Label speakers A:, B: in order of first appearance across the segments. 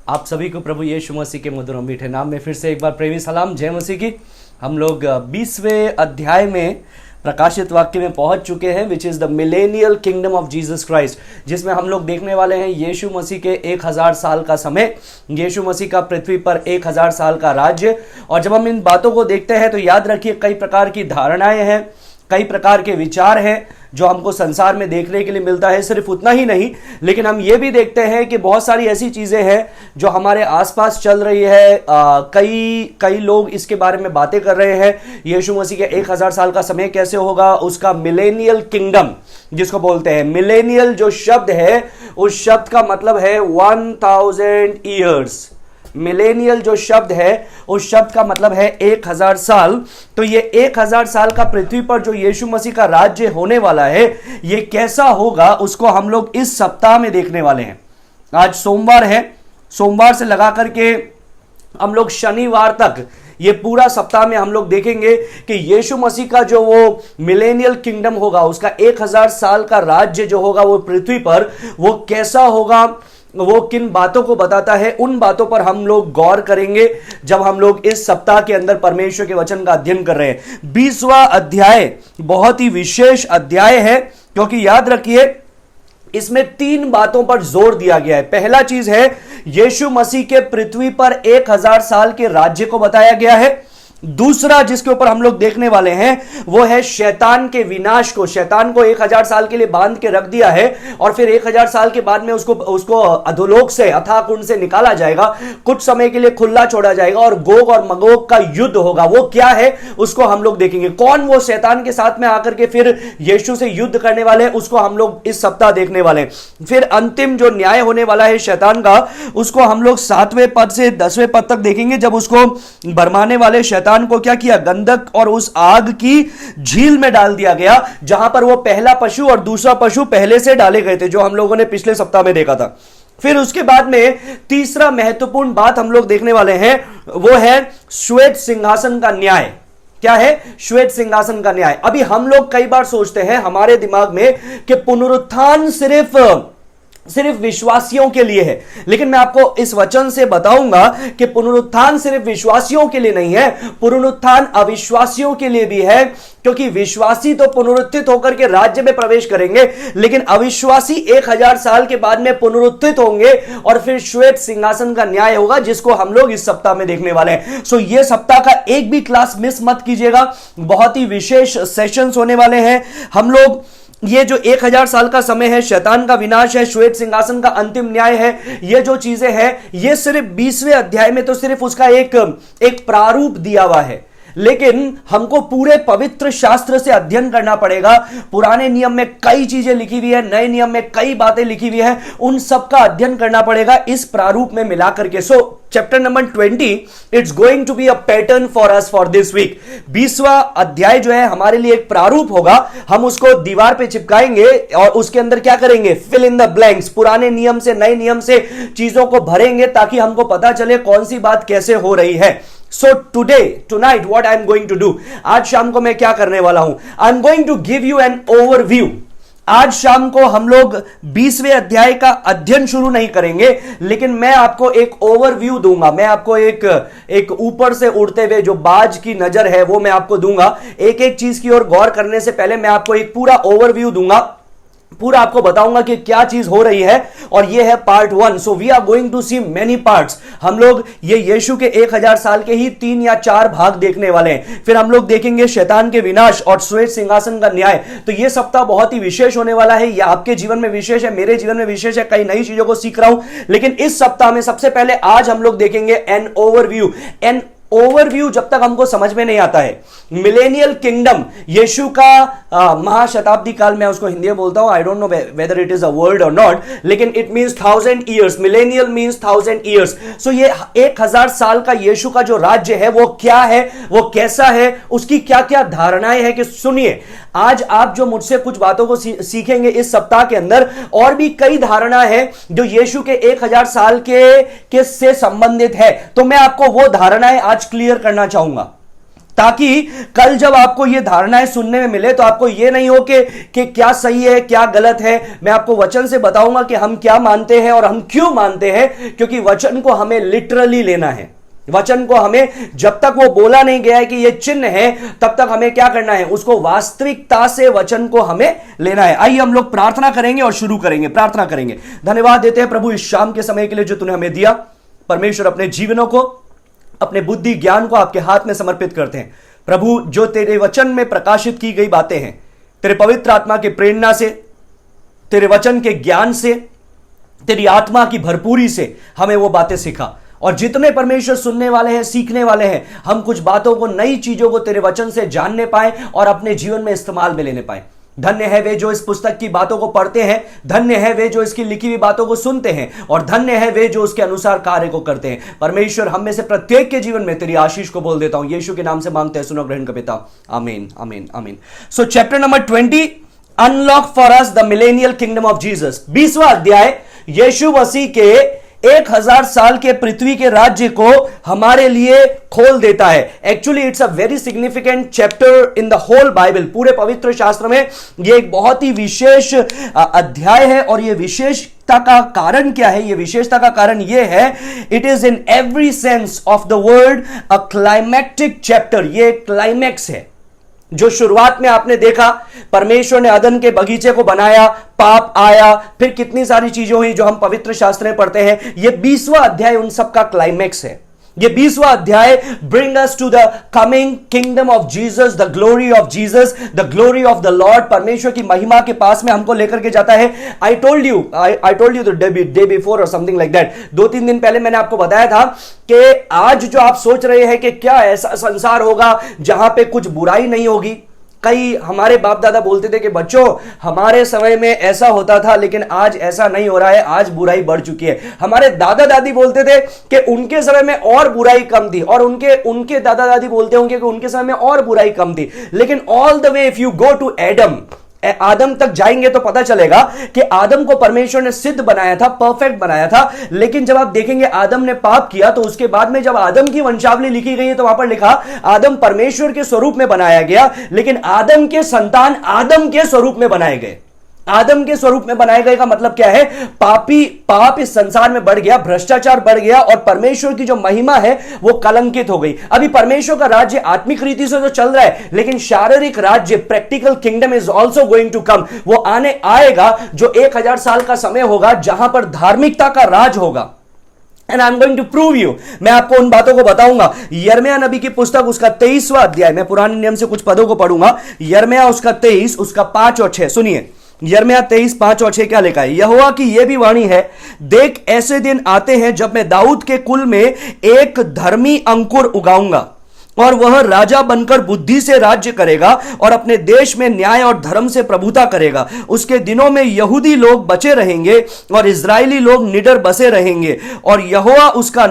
A: आप सभी को प्रभु यीशु मसीह के मधुर मीठे नाम में फिर से एक बार प्रेमी सलाम, जय मसीह की। हम लोग 20वें अध्याय में प्रकाशित वाक्य में पहुंच चुके हैं, which is the millennial kingdom of Jesus Christ, जिसमें हम लोग देखने वाले हैं यीशु मसीह के 1000 साल का समय, यीशु मसीह का पृथ्वी पर 1000 साल का राज्य। और जब हम इन बातों को देखते हैं तो याद रखिए कई प्रकार की धारणाएं हैं, कई प्रकार के विचार हैं जो हमको संसार में देखने के लिए मिलता है। सिर्फ उतना ही नहीं, लेकिन हम ये भी देखते हैं कि बहुत सारी ऐसी चीजें हैं जो हमारे आसपास चल रही है। कई लोग इसके बारे में बातें कर रहे हैं, यीशु मसीह के 1000 साल का समय कैसे होगा, उसका मिलेनियल किंगडम जिसको बोलते हैं। मिलेनियल जो शब्द है उस शब्द का मतलब है 1000 ईयर्स। मिलेनियल जो शब्द है उस शब्द का मतलब है 1000 साल। तो ये 1000 साल का पृथ्वी पर जो यीशु मसीह का राज्य होने वाला है, ये कैसा होगा उसको हम लोग इस सप्ताह में देखने वाले हैं। आज सोमवार है, सोमवार से लगा करके हम लोग शनिवार तक ये पूरा सप्ताह में हम लोग देखेंगे कि यीशु मसीह का जो वो मिलेनियल किंगडम होगा, उसका 1000 साल का राज्य जो होगा वो पृथ्वी पर, वो कैसा होगा, वो किन बातों को बताता है, उन बातों पर हम लोग गौर करेंगे जब हम लोग इस सप्ताह के अंदर परमेश्वर के वचन का अध्ययन कर रहे हैं। 20वां अध्याय बहुत ही विशेष अध्याय है, क्योंकि याद रखिए इसमें 3 बातों पर जोर दिया गया है। पहला चीज है यीशु मसीह के पृथ्वी पर 1000 साल के राज्य को बताया गया है। दूसरा जिसके ऊपर हम लोग देखने वाले हैं वो है शैतान के विनाश को। शैतान को 1000 साल के लिए बांध के रख दिया है और फिर 1000 साल के बाद में उसको अधोलोक से, अथाह कुंड से निकाला जाएगा, कुछ समय के लिए खुला छोड़ा जाएगा और गोग और मगोग का युद्ध होगा। वो क्या है उसको हम लोग देखेंगे। कौन वो शैतान के साथ में आकर के फिर यीशु से युद्ध करने वाले हैं, उसको हम लोग इस सप्ताह देखने वाले हैं। फिर अंतिम जो न्याय होने वाला है शैतान का, उसको हम लोग 7वें पद से 10वें पद तक देखेंगे, जब उसको भरमाने वाले शैतान को क्या किया, गंधक और उस आग की झील में डाल दिया गया, जहां पर वो पहला पशु और दूसरा पशु पहले से डाले गए थे, जो हम लोगों ने पिछले सप्ताह में देखा था। फिर उसके बाद में तीसरा महत्वपूर्ण बात हम लोग देखने वाले हैं, वो है श्वेत सिंहासन का न्याय। क्या है? श्वेत सिंहासन का न्याय। अभी हम लोग कई बार सोचते हैं हमारे दिमाग में कि पुनरुत्थान सिर्फ विश्वासियों के लिए है, लेकिन मैं आपको इस वचन से बताऊंगा कि पुनरुत्थान सिर्फ विश्वासियों के लिए नहीं है, पुनरुत्थान अविश्वासियों के लिए भी है। क्योंकि विश्वासी तो पुनरुत्थित होकर के राज्य में प्रवेश करेंगे, लेकिन अविश्वासी 1000 साल के बाद में पुनरुत्थित होंगे और फिर श्वेत सिंहासन का न्याय होगा, जिसको हम लोग इस सप्ताह में देखने वाले हैं। सो ये सप्ताह का एक भी क्लास मिस मत कीजिएगा, बहुत ही विशेष सेशंस होने वाले हैं। हम लोग ये जो 1000 साल का समय है, शैतान का विनाश है, श्वेत सिंहासन का अंतिम न्याय है, ये जो चीजें हैं, ये सिर्फ 20वें अध्याय में तो सिर्फ उसका एक प्रारूप दिया हुआ है, लेकिन हमको पूरे पवित्र शास्त्र से अध्ययन करना पड़ेगा। पुराने नियम में कई चीजें लिखी हुई है, नए नियम में कई बातें लिखी हुई है, उन सब का अध्ययन करना पड़ेगा इस प्रारूप में मिला करके। So chapter number 20 it's going to be a pattern for us for this week. 20वां अध्याय जो है हमारे लिए एक प्रारूप होगा, हम उसको दीवार पे चिपकाएंगे और उसके अंदर क्या करेंगे, फिल इन द ब्लैंक्स, पुराने नियम से नए नियम से चीजों को भरेंगे ताकि हमको पता चले कौन सी बात कैसे हो रही है। So tonight, what I'm going to do, आज शाम को मैं क्या करने वाला हूं, I'm going to give you an overview। आज शाम को हम लोग 20वें अध्याय का अध्ययन शुरू नहीं करेंगे, लेकिन मैं आपको एक ओवरव्यू दूंगा। मैं आपको एक ऊपर से उड़ते हुए जो बाज की नजर है वो मैं आपको दूंगा। एक एक चीज की ओर गौर करने से पहले मैं आपको एक पूरा ओवरव्यू दूंगा, पूरा आपको बताऊंगा कि क्या चीज हो रही है, और ये है part 1। So we are going to see many parts. हम लोग ये यीशु के 1000 साल के ही 3 या 4 भाग देखने वाले हैं। फिर हम लोग देखेंगे शैतान के विनाश और श्वेत सिंहासन का न्याय। तो ये सप्ताह बहुत ही विशेष होने वाला है। यह आपके जीवन में विशेष है, मेरे जीवन में विशेष है, कई नई चीजों को सीख रहा हूं। लेकिन इस सप्ताह में सबसे पहले आज हम लोग देखेंगे एन ओवरव्यू। जब तक हमको समझ में नहीं आता है मिलेनियल किंगडम, यीशु का महाशताब्दी काल, मैं उसको हिंदी में बोलता हूं, I don't know whether it is a word और नॉट, लेकिन it means 1000 years. Millennial means 1000 years. So ये 1000 साल का यीशु का जो राज्य है वो क्या है, वो कैसा है, उसकी क्या क्या धारणाएं हैं कि सुनिए, आज आप जो मुझसे कुछ बातों को सीखेंगे इस सप्ताह के अंदर, और भी कई धारणा है जो यीशु के 1000 साल के से संबंधित है। तो मैं आपको वो धारणाएं आज क्लियर करना चाहूंगा। ताकि कल जब आपको ये धारणाएं सुनने में मिले तो आपको ये नहीं हो कि क्या सही है क्या गलत है। मैं आपको वचन से बताऊंगा कि हम क्या मानते हैं और हम क्यों मानते हैं, क्योंकि वचन को हमें लिटरली लेना है। वचन को हमें, जब तक वो बोला नहीं गया है कि ये चिन्ह है, तब तक हमें क्या करना है, उसको वास्तविकता से वचन को हमें लेना है। आइए हम लोग प्रार्थना करेंगे और शुरू करेंगे, प्रार्थना करेंगे। धन्यवाद देते हैं प्रभु इस शाम के समय के लिए जो तूने हमें दिया। परमेश्वर, अपने जीवनों को, अपने बुद्धि ज्ञान को आपके हाथ में समर्पित करते हैं प्रभु। जो तेरे वचन में प्रकाशित की गई बातें हैं, तेरे पवित्र आत्मा की प्रेरणा से, तेरे वचन के ज्ञान से, तेरी आत्मा की भरपूरी से हमें वो बातें सिखा। और जितने परमेश्वर सुनने वाले हैं, सीखने वाले हैं, हम कुछ बातों को, नई चीजों को तेरे वचन से जानने पाए और अपने जीवन में इस्तेमाल में लेने पाए। धन्य है वे जो इस पुस्तक की बातों को पढ़ते हैं, धन्य है वे जो इसकी लिखी हुई बातों को सुनते हैं, और धन्य है वे जो उसके अनुसार कार्य को करते हैं। परमेश्वर, हम में से प्रत्येक के जीवन में तेरी आशीष को बोल देता हूं, यीशु के नाम से मांगते हैं, सुनो ग्रहण का पिता, आमीन, आमीन, आमीन। So chapter number 20, unlock for us the millennial kingdom of Jesus. 20वां अध्याय यीशु मसीह के 1000 साल के पृथ्वी के राज्य को हमारे लिए खोल देता है। Actually it's a very significant chapter in the whole Bible. पूरे पवित्र शास्त्र में यह एक बहुत ही विशेष अध्याय है। और यह विशेषता का कारण क्या है? यह विशेषता का कारण यह है, it is in every sense of the word a climactic chapter. यह क्लाइमैक्स है। जो शुरुआत में आपने देखा, परमेश्वर ने अदन के बगीचे को बनाया, पाप आया, फिर कितनी सारी चीजें हुई जो हम पवित्र शास्त्र में पढ़ते हैं। यह 20वां अध्याय उन सब का क्लाइमैक्स है। ये 20वां अध्याय bring us to the coming kingdom of Jesus, the glory of Jesus, the glory of the Lord. परमेश्वर की महिमा के पास में हमको लेकर के जाता है। I told you the day before और समथिंग लाइक दैट। 2-3 दिन पहले मैंने आपको बताया था कि आज जो आप सोच रहे हैं कि क्या ऐसा संसार होगा जहां पे कुछ बुराई नहीं होगी। कई हमारे बाप दादा बोलते थे कि बच्चों, हमारे समय में ऐसा होता था, लेकिन आज ऐसा नहीं हो रहा है, आज बुराई बढ़ चुकी है। हमारे दादा दादी बोलते थे कि उनके समय में और बुराई कम थी, और उनके दादा दादी बोलते होंगे कि उनके समय में और बुराई कम थी। लेकिन all the way if you go to Adam तक जाएंगे तो पता चलेगा कि आदम को परमेश्वर ने सिद्ध बनाया था, परफेक्ट बनाया था। लेकिन जब आप देखेंगे आदम ने पाप किया, तो उसके बाद में जब आदम की वंशावली लिखी गई है तो वहां पर लिखा आदम परमेश्वर के स्वरूप में बनाया गया, लेकिन आदम के संतान आदम के स्वरूप में बनाए गए। आदम के स्वरूप में बनाए गए का मतलब क्या है? पाप इस संसार में बढ़ गया, भ्रष्टाचार बढ़ गया, और परमेश्वर की जो महिमा है वो कलंकित हो गई। अभी परमेश्वर का राज्य आत्मिक रीति से तो चल रहा है, लेकिन शारीरिक राज्य, practical kingdom is also going to come. वो आएगा जो 1000 साल का समय होगा, जहां पर धार्मिकता का राज होगा। And I'm going to prove you। मैं आपको उन बातों को बताऊंगा। यिर्मयाह नबी की पुस्तक, उसका 23वां अध्याय, मैं पुराने नियम से कुछ पदों को पढ़ूंगा। यिर्मयाह उसका 23, उसका 5 और 6 सुनिए। यिर्मयाह 23, 5 और 6 क्या लिखा है? यहोवा की यह भी वाणी है, देख ऐसे दिन आते हैं जब मैं दाऊद के कुल में एक धर्मी अंकुर उगाऊंगा, और वह राजा बनकर बुद्धि से राज्य करेगा और अपने देश में न्याय और धर्म से प्रभुता करेगा। उसके दिनों में यहूदी लोग बचे रहेंगे और इजरायली लोग निडर बसे रहेंगे, और यहोवा उसका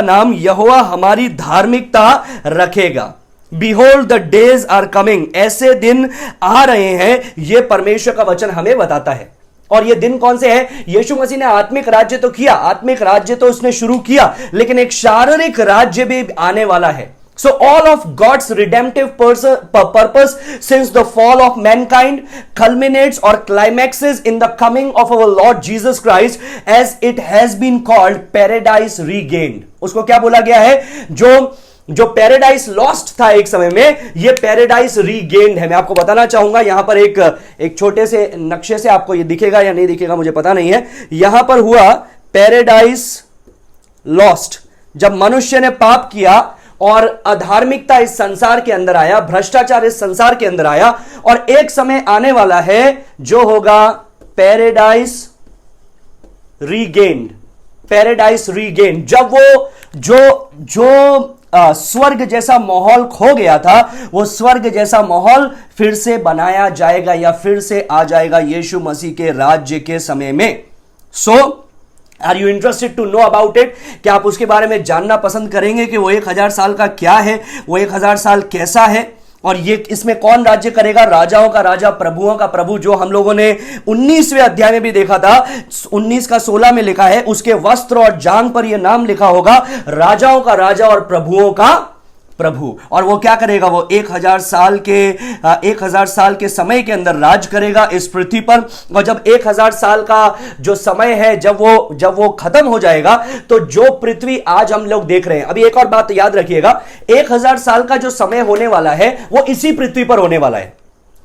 A: नाम यहोवा हमारी धार्मिकता रखेगा। Behold the days are coming। ऐसे दिन आ रहे हैं, यह परमेश्वर का वचन हमें बताता है। और ये दिन कौन से हैं? यीशु मसीह ने आत्मिक राज्य तो किया, आत्मिक राज्य तो उसने शुरू किया, लेकिन एक शारीरिक राज्य भी आने वाला है। So all of God's redemptive purpose since the fall of mankind culminates or climaxes in the coming of our Lord Jesus Christ, as it has been called paradise regained। उसको क्या बोला गया है? जो पैराडाइज लॉस्ट था एक समय में, ये पैराडाइज रीगेन्ड है। मैं आपको बताना चाहूंगा, यहां पर एक छोटे से नक्शे से आपको ये दिखेगा या नहीं दिखेगा मुझे पता नहीं है। यहां पर हुआ पैराडाइज लॉस्ट, जब मनुष्य ने पाप किया और अधार्मिकता इस संसार के अंदर आया, भ्रष्टाचार इस संसार के अंदर आया, और एक समय आने वाला है जो होगा पैराडाइज रीगेन्ड। पैराडाइज रीगेन्ड, जब वो जो स्वर्ग जैसा माहौल खो गया था, वो स्वर्ग जैसा माहौल फिर से बनाया जाएगा या फिर से आ जाएगा यीशु मसीह के राज्य के समय में। So are you interested to know about it? क्या आप उसके बारे में जानना पसंद करेंगे कि वो 1000 साल का क्या है, वो 1000 साल कैसा है, और ये इसमें कौन राज्य करेगा? राजाओं का राजा, प्रभुओं का प्रभु, जो हम लोगों ने 19वें अध्याय में भी देखा था। 19 का 16 में लिखा है, उसके वस्त्र और जांघ पर यह नाम लिखा होगा, राजाओं का राजा और प्रभुओं का प्रभु। और वो क्या करेगा, वो 1000 साल के समय के अंदर राज करेगा इस पृथ्वी पर। और जब 1000 साल का जो समय है, जब वो खत्म हो जाएगा, तो जो पृथ्वी आज हम लोग देख रहे हैं, अभी एक और बात याद रखिएगा, 1000 साल का जो समय होने वाला है वो इसी पृथ्वी पर होने वाला है,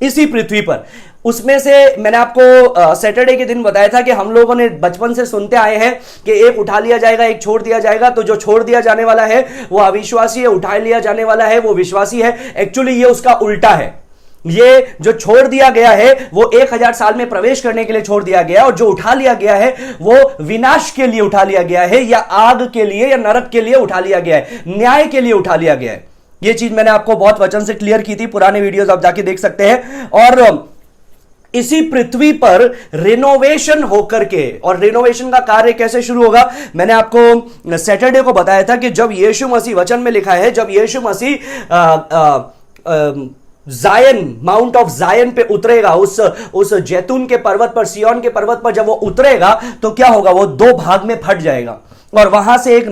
A: इसी पृथ्वी पर। उसमें से मैंने आपको सैटरडे के दिन बताया था कि हम लोगों ने बचपन से सुनते आए हैं कि एक उठा लिया जाएगा, एक छोड़ दिया जाएगा। तो जो छोड़ दिया जाने वाला है वो अविश्वासी है, उठा लिया जाने वाला है वो विश्वासी है। एक्चुअली ये उसका उल्टा है। ये जो छोड़ दिया गया है वो 1000 साल में प्रवेश करने के लिए छोड़ दिया गया, और जो उठा लिया गया है वो विनाश के लिए उठा लिया गया है, या आग के लिए या नरक के लिए उठा लिया गया है, न्याय के लिए उठा लिया गया है। ये चीज मैंने आपको बहुत वचन से क्लियर की थी, पुराने वीडियोस आप जाके देख सकते हैं। और इसी पृथ्वी पर रिनोवेशन होकर के, और रिनोवेशन का कार्य कैसे शुरू होगा, मैंने आपको सैटरडे को बताया था कि जब यीशु मसीह, वचन में लिखा है, जब यीशु मसीह जायन, माउंट ऑफ जायन पे उतरेगा, उस जैतून के पर्वत पर, सिय्योन के पर्वत पर जब वो उतरेगा, तो क्या होगा, वो दो भाग में फट जाएगा, और वहां से एक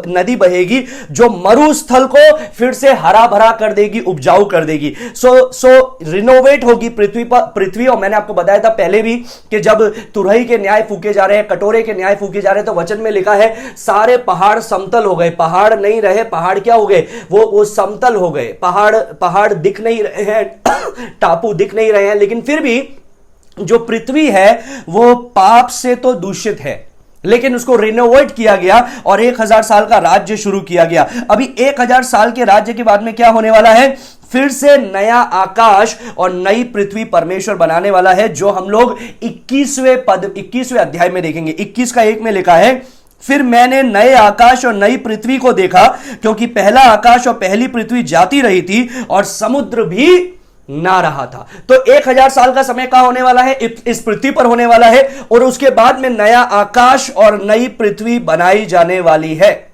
A: नदी बहेगी जो मरुस्थल को फिर से हरा भरा कर देगी, उपजाऊ कर देगी। सो रिनोवेट होगी पृथ्वी। और मैंने आपको बताया था पहले भी कि जब तुरही के न्याय फूके जा रहे हैं, कटोरे के न्याय फूके जा रहे हैं, तो वचन में लिखा है सारे पहाड़ समतल हो गए। पहाड़ नहीं रहे, पहाड़ क्या हो गए, वो समतल हो गए। पहाड़ दिख नहीं रहे हैं, टापू दिख नहीं रहे हैं, लेकिन फिर भी जो पृथ्वी है वो पाप से तो दूषित है, लेकिन उसको रिनोवेट किया गया और 1000 साल का राज्य शुरू किया गया। अभी 1000 साल के राज्य के बाद में क्या होने वाला है, फिर से नया आकाश और नई पृथ्वी परमेश्वर बनाने वाला है, जो हम लोग 21वें अध्याय में देखेंगे। 21:1 में लिखा है, फिर मैंने नए आकाश और नई पृथ्वी को देखा, क्योंकि पहला आकाश और पहली पृथ्वी जाती रही थी और समुद्र भी ना रहा था। तो 1000 साल का समय कहां होने वाला है, इस पृथ्वी पर होने वाला है, और उसके बाद में नया आकाश और नई पृथ्वी बनाई जाने वाली है।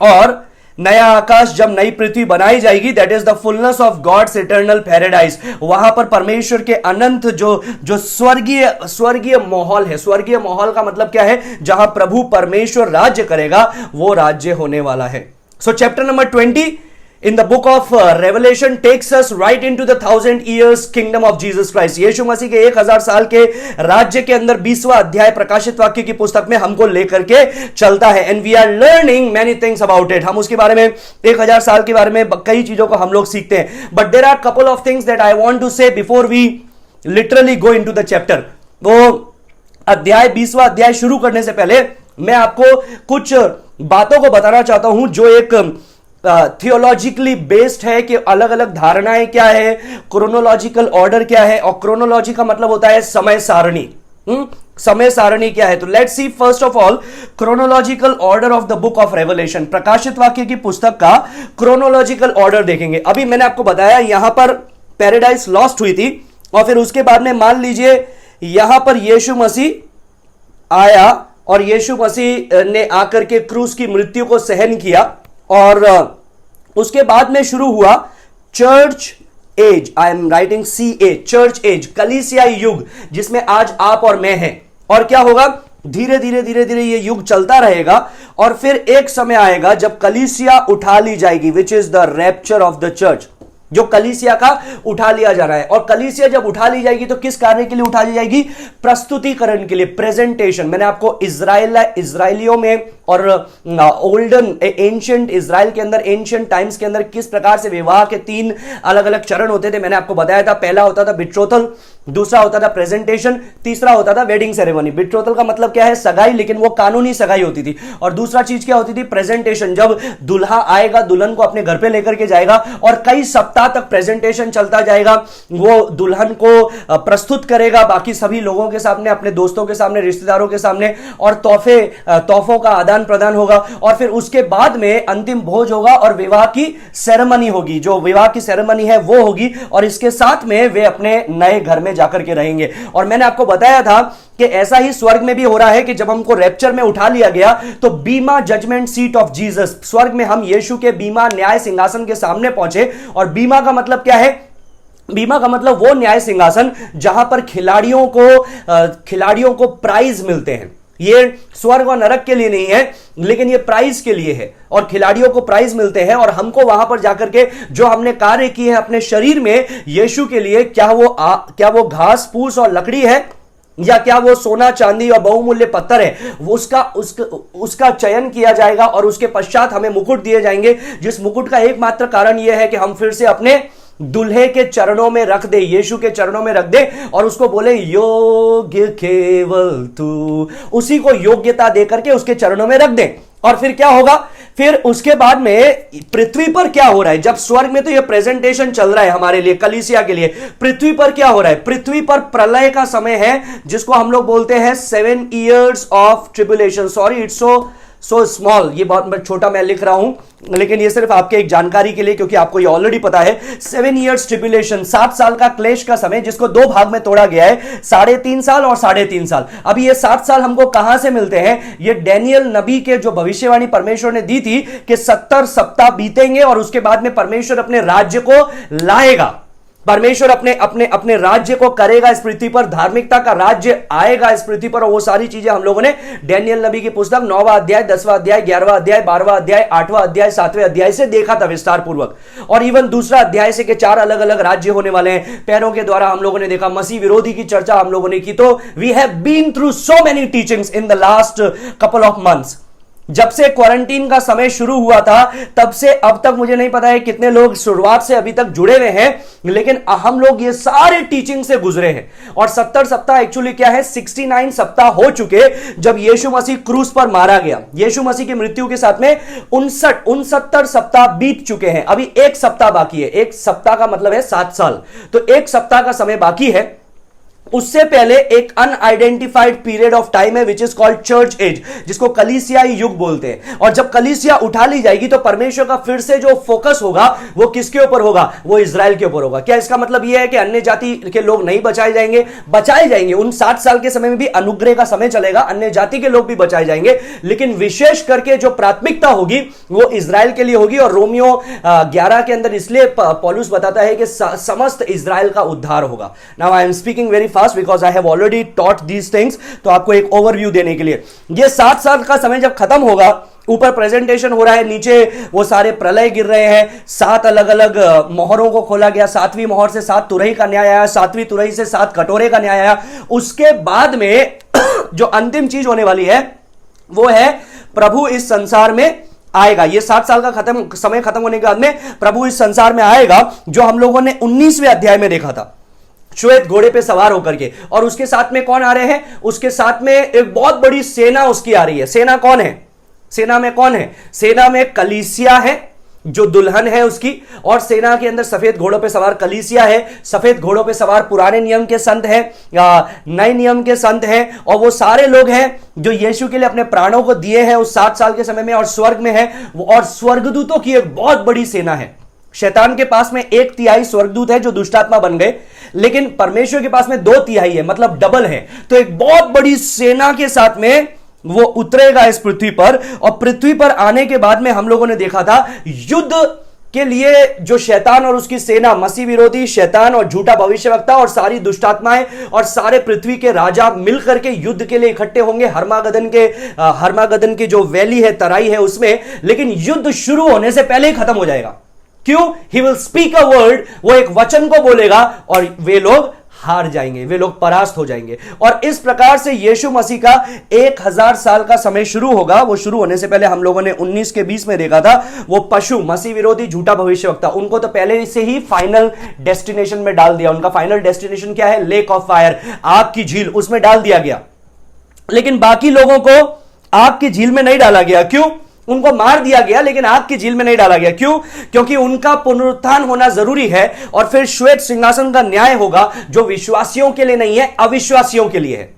A: और नया आकाश जब नई पृथ्वी बनाई जाएगी, that is the fullness of God's eternal paradise. वहां पर परमेश्वर के अनंत जो स्वर्गीय माहौल है, स्वर्गीय माहौल का मतलब क्या है, जहां प्रभु परमेश्वर राज्य करेगा, वो राज्य होने वाला है। सो chapter number 20 in the book of Revelation takes us right into the 1000 years kingdom of Jesus Christ। यीशु मसीह के 1000 साल के राज्य के अंदर 20वां अध्याय प्रकाशित वाक्य की पुस्तक में हमको लेकर के चलता है, and we are learning many things about it। हम उसके बारे में 1000 साल के बारे में कई चीजों को हम लोग सीखते हैं। But there are couple of things that I want to say before we literally go into the chapter। वो अध्याय 20वां अध्याय शुरू करने से पहले मैं आपको कुछ बातों को बताना चाहता हूं जो एक थियोलॉजिकली बेस्ड है, कि अलग अलग धारणाएं क्या है, क्रोनोलॉजिकल ऑर्डर क्या है, और क्रोनोलॉजी का मतलब होता है समय सारणी। समय सारणी क्या है, तो let's see first of all chronological order of the book of Revelation. प्रकाशित वाक्य की पुस्तक का क्रोनोलॉजिकल ऑर्डर देखेंगे। अभी मैंने आपको बताया यहां पर पैराडाइज लॉस्ट हुई थी, और फिर उसके बाद में मान लीजिए यहां पर यीशु मसीह आया, और यीशु मसीह ने आकर के क्रूस की मृत्यु को सहन किया, और उसके बाद में शुरू हुआ church age. I am writing CA, church age, कलीसियाई युग, जिसमें आज आप और मैं हैं। और क्या होगा, धीरे धीरे ये युग चलता रहेगा, और फिर एक समय आएगा जब कलीसिया उठा ली जाएगी, which is the rapture of the church, जो कलीसिया का उठा लिया जा रहा है। और कलीसिया जब उठा ली जाएगी तो किस कार्य के लिए उठा ली जाएगी, प्रस्तुतिकरण के लिए, प्रेजेंटेशन। मैंने आपको इजराइलियों में और ओल्डन एंशिएंट इजराइल के अंदर, एंशिएंट टाइम्स के अंदर किस प्रकार से विवाह के 3 अलग अलग चरण होते थे, मैंने आपको बताया था। पहला होता था बिट्रोथल, दूसरा होता था प्रेजेंटेशन, तीसरा होता था वेडिंग सेरेमनी। बिट्रोथल का मतलब क्या है, सगाई, लेकिन वो कानूनी सगाई होती थी। और दूसरा चीज क्या होती थी, प्रेजेंटेशन, जब दुल्हा आएगा, दुल्हन को अपने घर पे लेकर के जाएगा, और कई सप्ताह तक प्रेजेंटेशन चलता जाएगा। वो दुल्हन को प्रस्तुत करेगा बाकी सभी लोगों के सामने, अपने दोस्तों के सामने, रिश्तेदारों के सामने, और तोहफों का आदान प्रदान होगा। और फिर उसके बाद में अंतिम भोज होगा और विवाह की सेरेमनी होगी। जो विवाह की सेरेमनी है वो होगी, और इसके साथ में वे अपने नए घर में जाकर के रहेंगे। और मैंने आपको बताया था कि ऐसा ही स्वर्ग में भी हो रहा है, कि जब हमको रैप्चर में उठा लिया गया तो बीमा जजमेंट सीट ऑफ जीसस, स्वर्ग में हम यीशु के बीमा न्याय सिंहासन के सामने पहुंचे। और बीमा का मतलब क्या है, बीमा का मतलब वो न्याय सिंहासन जहां पर खिलाड़ियों को प्राइज मिलते हैं। ये स्वर्ग और नरक के लिए नहीं है, लेकिन ये प्राइज के लिए है, और खिलाड़ियों को प्राइज मिलते हैं, और हमको वहां पर जाकर के जो हमने कार्य किए हैं अपने शरीर में यीशु के लिए, क्या वो घास फूस और लकड़ी है, या क्या वो सोना चांदी और बहुमूल्य पत्थर है, वो उसका चयन किया जाएगा, और उसके पश्चात हमें मुकुट दिए जाएंगे, जिस मुकुट का एकमात्र कारण यह है कि हम फिर से अपने दुल्हे के चरणों में रख दे, यीशु के चरणों में रख दे, और उसको बोले योग्य केवल तू, उसी को योग्यता देकर के उसके चरणों में रख दे। और फिर क्या होगा, फिर उसके बाद में पृथ्वी पर क्या हो रहा है, जब स्वर्ग में तो ये प्रेजेंटेशन चल रहा है हमारे लिए, कलीसिया के लिए, पृथ्वी पर क्या हो रहा है, पृथ्वी पर प्रलय का समय है, जिसको हम लोग बोलते हैं 7 years of tribulation. Sorry, it's so small, ये बहुत छोटा मैं लिख रहा हूं, लेकिन ये सिर्फ आपके एक जानकारी के लिए, क्योंकि आपको ये ऑलरेडी पता है। 7 years ट्रिब्युलेशन, 7 साल का क्लेश का समय, जिसको 2 भाग में तोड़ा गया है, 3.5 साल और 3.5 साल। अभी ये 7 साल हमको कहां से मिलते हैं, ये डैनियल नबी के जो भविष्यवाणी परमेश्वर ने दी थी कि 70 सप्ताह बीतेंगे और उसके बाद में परमेश्वर अपने राज्य को लाएगा, परमेश्वर अपने राज्य को करेगा इस पृथ्वी पर, धार्मिकता का राज्य आएगा इस पृथ्वी पर। और वो सारी चीजें हम लोगों ने डैनियल नबी की पुस्तक 9वां अध्याय, 10वां अध्याय, 11वां अध्याय, 12वां अध्याय, 8वां अध्याय, 7वें अध्याय से देखा था विस्तार पूर्वक। और इवन दूसरा अध्याय से कि 4 अलग अलग राज्य होने वाले हैं, पैरों के द्वारा हम लोगों ने देखा, मसीह विरोधी की चर्चा हम लोगों ने की। तो we have been through so many teachings in the last couple of months. जब से क्वारंटीन का समय शुरू हुआ था तब से अब तक मुझे नहीं पता है कितने लोग शुरुआत से अभी तक जुड़े हुए हैं, लेकिन हम लोग ये सारे टीचिंग से गुजरे हैं। और 70 सप्ताह एक्चुअली क्या है, 69 सप्ताह हो चुके जब यीशु मसीह क्रूस पर मारा गया। यीशु मसीह की मृत्यु के साथ में 69 सप्ताह बीत चुके हैं, अभी 1 सप्ताह बाकी है। 1 सप्ताह का मतलब है 7 साल, तो 1 सप्ताह का समय बाकी है। उससे पहले एक अनआइडेंटिफाइड पीरियड ऑफ टाइम है which is called church age, जिसको कलीसियाई युग बोलते हैं। और जब कलीसिया उठा ली जाएगी तो परमेश्वर का फिर से जो फोकस होगा वो किसके ऊपर होगा, वो इजराइल के ऊपर होगा। क्या इसका मतलब यह है कि अन्य जाति के लोग नहीं बचाए जाएंगे? बचाए जाएंगे। उन 7 साल के समय में भी अनुग्रह का समय चलेगा, अन्य जाति के लोग भी बचाए जाएंगे, लेकिन विशेष करके जो प्राथमिकता होगी वो इजराइल के लिए होगी। और रोमियो 11 के अंदर इसलिए पौलुस बताता है कि समस्त इजराइल का उद्धार होगा। Now I am speaking very fast because I have already taught these things, तो आपको एक ओवरव्यू देने के लिए, ये 7 साल का समय जब खत्म होगा, ऊपर प्रेजेंटेशन हो रहा है, नीचे वो सारे प्रलय गिर रहे हैं, 7 अलग अलग मोहरों को खोला गया, 7वीं मोहर से 7 तुरही का न्याय आया, 7वीं तुरही से 7 कटोरे का न्याय आया। उसके बाद में जो अंतिम चीज होने वाली है वो है प्रभु इस संसार में आएगा। ये 7 साल का समय खत्म होने के बाद में प्रभु इस संसार में आएगा, जो हम लोगों ने 19वें अध्याय में देखा था, श्वेत घोड़े पे सवार होकर के। और उसके साथ में कौन आ रहे हैं? उसके साथ में एक बहुत बड़ी सेना उसकी आ रही है। सेना कौन है? सेना में कौन है? सेना में कलीसिया है जो दुल्हन है उसकी, और सेना के अंदर सफेद घोड़ों पे सवार कलीसिया है, सफेद घोड़ों पे सवार पुराने नियम के संत हैं या नए नियम के संत हैं, और वो सारे लोग हैं जो यीशु के लिए अपने प्राणों को दिए हैं उस 7 साल के समय में, और स्वर्ग में है। और स्वर्गदूतों की एक बहुत बड़ी सेना है। शैतान के पास में 1/3 स्वर्गदूत है जो दुष्टात्मा बन गए, लेकिन परमेश्वर के पास में 2/3 है, मतलब डबल है। तो एक बहुत बड़ी सेना के साथ में वो उतरेगा इस पृथ्वी पर। और पृथ्वी पर आने के बाद में हम लोगों ने देखा था युद्ध के लिए जो शैतान और उसकी सेना, मसीह विरोधी शैतान और झूठा भविष्यवक्ता और सारी दुष्टात्माएं और सारे पृथ्वी के राजा मिलकर के युद्ध के लिए इकट्ठे होंगे हर्मागदन की जो वैली है, तराई है उसमें। लेकिन युद्ध शुरू होने से पहले ही खत्म हो जाएगा। क्यों? He will speak a word, वो एक वचन को बोलेगा और वे लोग हार जाएंगे, वे लोग परास्त हो जाएंगे। और इस प्रकार से यीशु मसीह का 1000 साल का समय शुरू होगा। वो शुरू होने से पहले हम लोगों ने 19 के 20 में देखा था, वो पशु, मसीह विरोधी झूठा भविष्यवक्ता, उनको तो पहले से ही फाइनल डेस्टिनेशन में डाल दिया। उनका फाइनल डेस्टिनेशन क्या है? लेक ऑफ फायर, आग की झील, उसमें डाल दिया गया। लेकिन बाकी लोगों को आग की झील में नहीं डाला गया। क्यों? उनको मार दिया गया, लेकिन आग की झील में नहीं डाला गया। क्यों? क्योंकि उनका पुनरुत्थान होना जरूरी है, और फिर श्वेत सिंहासन का न्याय होगा, जो विश्वासियों के लिए नहीं है, अविश्वासियों के लिए है।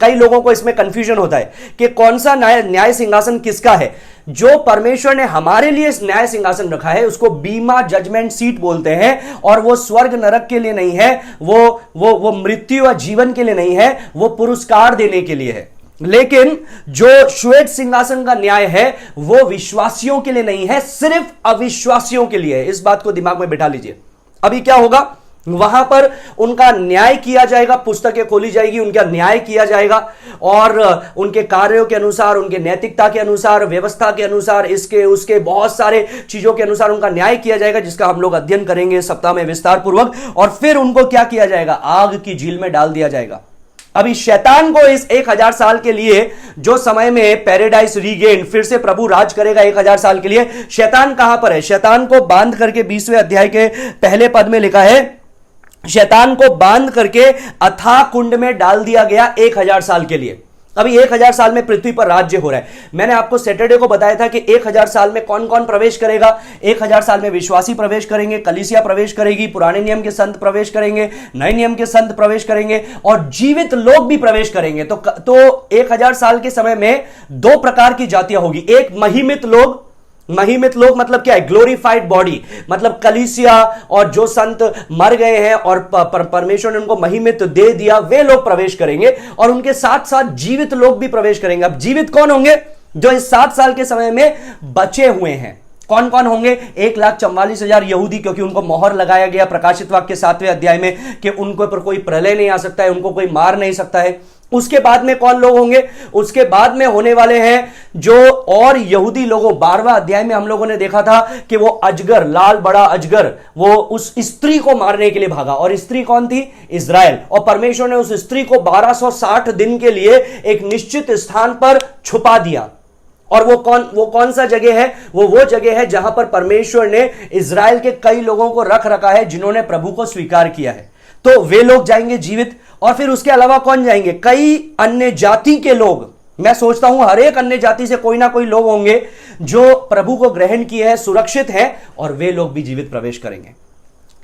A: कई लोगों को इसमें कंफ्यूजन होता है कि कौन सा न्याय सिंहासन किसका है। जो परमेश्वर ने हमारे लिए न्याय सिंहासन रखा है उसको बीमा जजमेंट सीट बोलते हैं, और वो स्वर्ग नरक के लिए नहीं है, वो मृत्यु और जीवन के लिए नहीं है, वो पुरस्कार देने के लिए है। लेकिन जो श्वेत सिंहासन का न्याय है वो विश्वासियों के लिए नहीं है, सिर्फ अविश्वासियों के लिए है। इस बात को दिमाग में बिठा लीजिए। अभी क्या होगा? वहां पर उनका न्याय किया जाएगा, पुस्तकें खोली जाएगी, उनका न्याय किया जाएगा और उनके कार्यों के अनुसार, उनके नैतिकता के अनुसार, व्यवस्था के अनुसार, इसके उसके बहुत सारे चीजों के अनुसार उनका न्याय किया जाएगा, जिसका हम लोग अध्ययन करेंगे सप्ताह में विस्तार पूर्वक। और फिर उनको क्या किया जाएगा? आग की झील में डाल दिया जाएगा। अभी शैतान को इस 1000 साल के लिए, जो समय में पैराडाइज रीगेन, फिर से प्रभु राज करेगा 1000 साल के लिए, शैतान कहां पर है? शैतान को बांध करके 20वें अध्याय के पहले पद में लिखा है, शैतान को बांध करके अथाह कुंड में डाल दिया गया 1000 साल के लिए। अभी 1000 साल में पृथ्वी पर राज्य हो रहा है। मैंने आपको सैटरडे को बताया था कि 1000 साल में कौन कौन प्रवेश करेगा। 1000 साल में विश्वासी प्रवेश करेंगे, कलीसिया प्रवेश करेगी, पुराने नियम के संत प्रवेश करेंगे, नए नियम के संत प्रवेश करेंगे और जीवित लोग भी प्रवेश करेंगे। तो 1000 साल के समय में 2 प्रकार की जातियां होगी। एक महिमित लोग, महिमित लोग मतलब क्या है? ग्लोरीफाइड बॉडी, मतलब कलीसिया और जो संत मर गए हैं और परमेश्वर ने उनको महिमित दे दिया, वे लोग प्रवेश करेंगे और उनके साथ साथ जीवित लोग भी प्रवेश करेंगे। अब जीवित कौन होंगे? जो इस 7 साल के समय में बचे हुए हैं। कौन कौन होंगे? 1,44,000 यहूदी, क्योंकि उनको मोहर लगाया गया प्रकाशित वाक्य 7वें अध्याय में कि उनके ऊपर कोई प्रलय नहीं आ सकता है, उनको कोई मार नहीं सकता है। उसके बाद में कौन लोग होंगे? उसके बाद में होने वाले हैं जो और यहूदी लोगों, 12वां अध्याय में हम लोगों ने देखा था कि वो अजगर, लाल बड़ा अजगर, वो उस स्त्री को मारने के लिए भागा। और स्त्री कौन थी? इज़राइल। और परमेश्वर ने उस स्त्री को 1260 दिन के लिए एक निश्चित स्थान पर छुपा दिया। और वो कौन सा जगह है? वो जगह है जहां पर परमेश्वर ने इज़राइल के कई लोगों को रख रखा है जिन्होंने प्रभु को स्वीकार किया है। तो वे लोग जाएंगे जीवित। और फिर उसके अलावा कौन जाएंगे? कई अन्य जाति के लोग। मैं सोचता हूं हर एक अन्य जाति से कोई ना कोई लोग होंगे जो प्रभु को ग्रहण किए हैं, सुरक्षित हैं, और वे लोग भी जीवित प्रवेश करेंगे।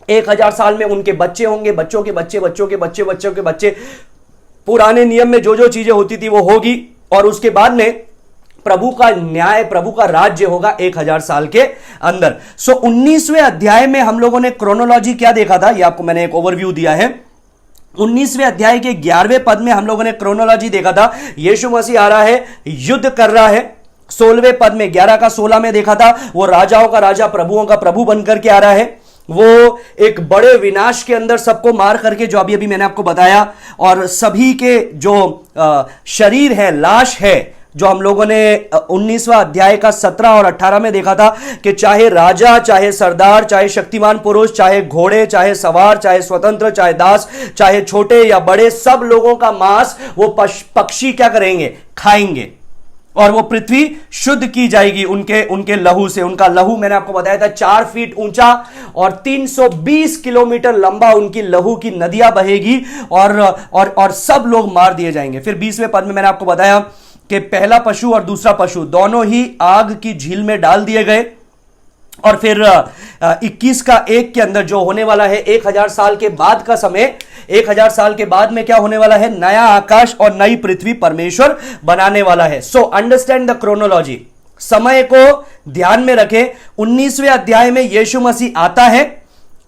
A: 1000 साल में उनके बच्चे होंगे, बच्चों के बच्चे, बच्चों के बच्चे, बच्चों के बच्चे। पुराने नियम में जो जो चीजें होती थी वो होगी और उसके बाद में प्रभु का न्याय, प्रभु का राज्य होगा 1000 साल के अंदर। 19वें अध्याय में हम लोगों ने क्रोनोलॉजी क्या देखा था? ये आपको मैंने एक ओवरव्यू दिया है। 19वें अध्याय के 11वें पद में हम लोगों ने क्रोनोलॉजी देखा था। यीशु मसीह आ रहा है, युद्ध कर रहा है। 16वें पद में 11 का 16 में देखा था, वो राजाओं का राजा, प्रभुओं का प्रभु बनकर के आ रहा है। वो एक बड़े विनाश के अंदर सबको मार करके, जो अभी मैंने आपको बताया, और सभी के जो शरीर है, लाश है, जो हम लोगों ने 19वां अध्याय का 17 और 18 में देखा था कि चाहे राजा, चाहे सरदार, चाहे शक्तिमान पुरुष, चाहे घोड़े, चाहे सवार, चाहे स्वतंत्र, चाहे दास, चाहे छोटे या बड़े, सब लोगों का मांस वो पक्षी क्या करेंगे? खाएंगे। और वो पृथ्वी शुद्ध की जाएगी उनके लहू से। उनका लहू मैंने आपको बताया था 4 फीट ऊंचा और 320 किलोमीटर लंबा उनकी लहू की नदियां बहेगी और सब लोग मार दिए जाएंगे। फिर 20वें पद में मैंने आपको बताया कि पहला पशु और दूसरा पशु दोनों ही आग की झील में डाल दिए गए। और फिर 21 का 1 के अंदर जो होने वाला है 1000 साल के बाद का समय, 1000 साल के बाद में क्या होने वाला है? नया आकाश और नई पृथ्वी परमेश्वर बनाने वाला है। सो अंडरस्टैंड द क्रोनोलॉजी, समय को ध्यान में रखें। 19वें अध्याय में यीशु मसीह आता है,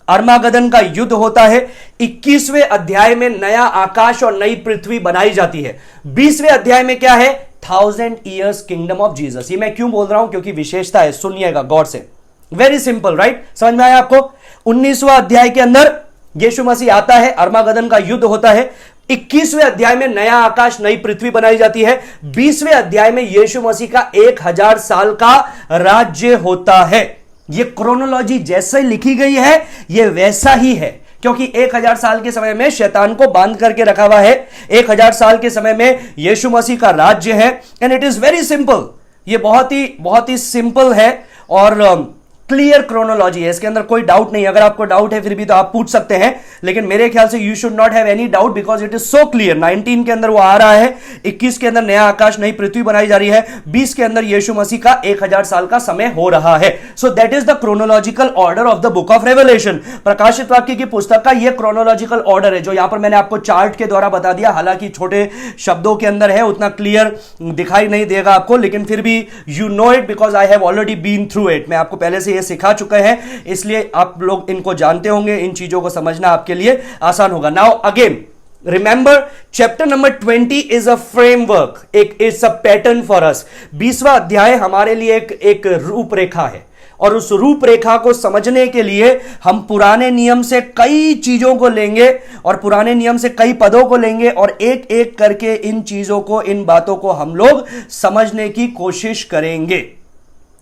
A: अर्मागदन का युद्ध होता है। 21वें अध्याय में नया आकाश और नई पृथ्वी बनाई जाती है। 20वें अध्याय में क्या है? 1000 ईयर्स किंगडम ऑफ जीसस। ये मैं क्यों बोल रहा हूं? क्योंकि विशेषता है, सुनिएगा गौर से। Very simple, right? समझ में आया आपको? 19वां अध्याय के अंदर यीशु मसीह आता है, अर्मागदन का युद्ध होता है। 21वें अध्याय में नया आकाश, नई पृथ्वी बनाई जाती है। 20वें अध्याय में यीशु मसीह का 1000 साल का राज्य होता है। ये क्रोनोलॉजी जैसे लिखी गई है ये वैसा ही है, क्योंकि 1000 साल के समय में शैतान को बांध करके रखा हुआ है। 1000 साल के समय में यीशु मसीह का राज्य है। And it is very simple. ये बहुत ही सिंपल है और क्लियर क्रोनोलॉजी है, इसके अंदर कोई डाउट नहीं। अगर आपको डाउट है फिर भी तो आप पूछ सकते हैं, लेकिन मेरे ख्याल से you should not have any doubt because it is so clear. 19 के अंदर वो आ रहा है, 21 के अंदर नया आकाश नई पृथ्वी बनाई जा रही है, 20 के अंदर यीशु मसीह का 1000 साल का समय हो रहा है। So that is the chronological order of the book of Revelation. प्रकाशित वाक्य की पुस्तक का यह क्रोनोलॉजिकल ऑर्डर है, जो यहां पर मैंने आपको चार्ट के द्वारा बता दिया। हालांकि छोटे शब्दों के अंदर है, उतना क्लियर दिखाई नहीं देगा आपको, लेकिन फिर भी you know it because I have already been through it. मैं आपको पहले से यह सिखा चुके हैं, इसलिए आप लोग इनको जानते होंगे। इन चीजों को समझना आपके लिए आसान होगा। Now again remember, chapter number 20 is a framework, एक is a pattern for us. 20वां अध्याय हमारे लिए एक रूपरेखा है। और उस रूपरेखा को समझने के लिए हम पुराने नियम से कई चीजों को लेंगे और पुराने नियम से कई पदों को लेंगे और एक एक करके इन चीजों को, इन बातों को हम लोग समझने की कोशिश करेंगे।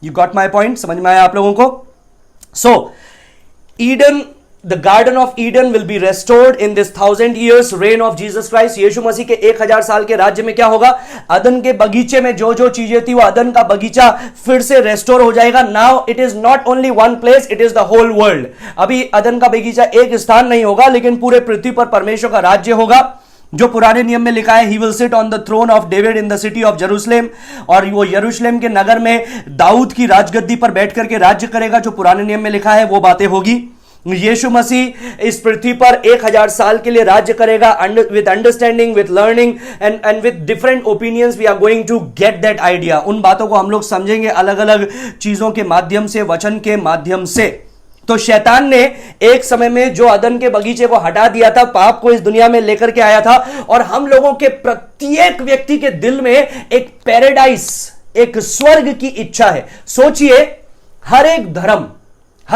A: You got my point? समझ में आया आप लोगों को? सो Eden, The Garden of Eden will be restored in this 1000 years reign of Jesus Christ. यीशु मसीह के 1000 साल के राज्य में क्या होगा? अदन के बगीचे में जो जो चीजें थी वो अदन का बगीचा फिर से रेस्टोर हो जाएगा। Now it is not only one place, it is the whole world. अभी अदन का बगीचा एक स्थान नहीं होगा, लेकिन पूरे पृथ्वी पर परमेश्वर का राज्य होगा। जो पुराने नियम में लिखा है, he will sit on the throne of David in the city of Jerusalem, और वो यरूशलेम के नगर में दाऊद की राजगद्दी पर बैठ करके राज्य करेगा। जो पुराने नियम में लिखा है वो बातें होगी। यीशु मसीह इस पृथ्वी पर 1000 साल के लिए राज्य करेगा with understanding, with learning and with different opinions. We are going to get that idea. उन बातों को हम लोग समझेंगे अलग अलग चीजों के माध्यम से, वचन के माध्यम से। तो शैतान ने एक समय में जो अदन के बगीचे को हटा दिया था, पाप को इस दुनिया में लेकर के आया था, और हम लोगों के प्रत्येक व्यक्ति के दिल में एक पैराडाइस, एक स्वर्ग की इच्छा है। सोचिए, हर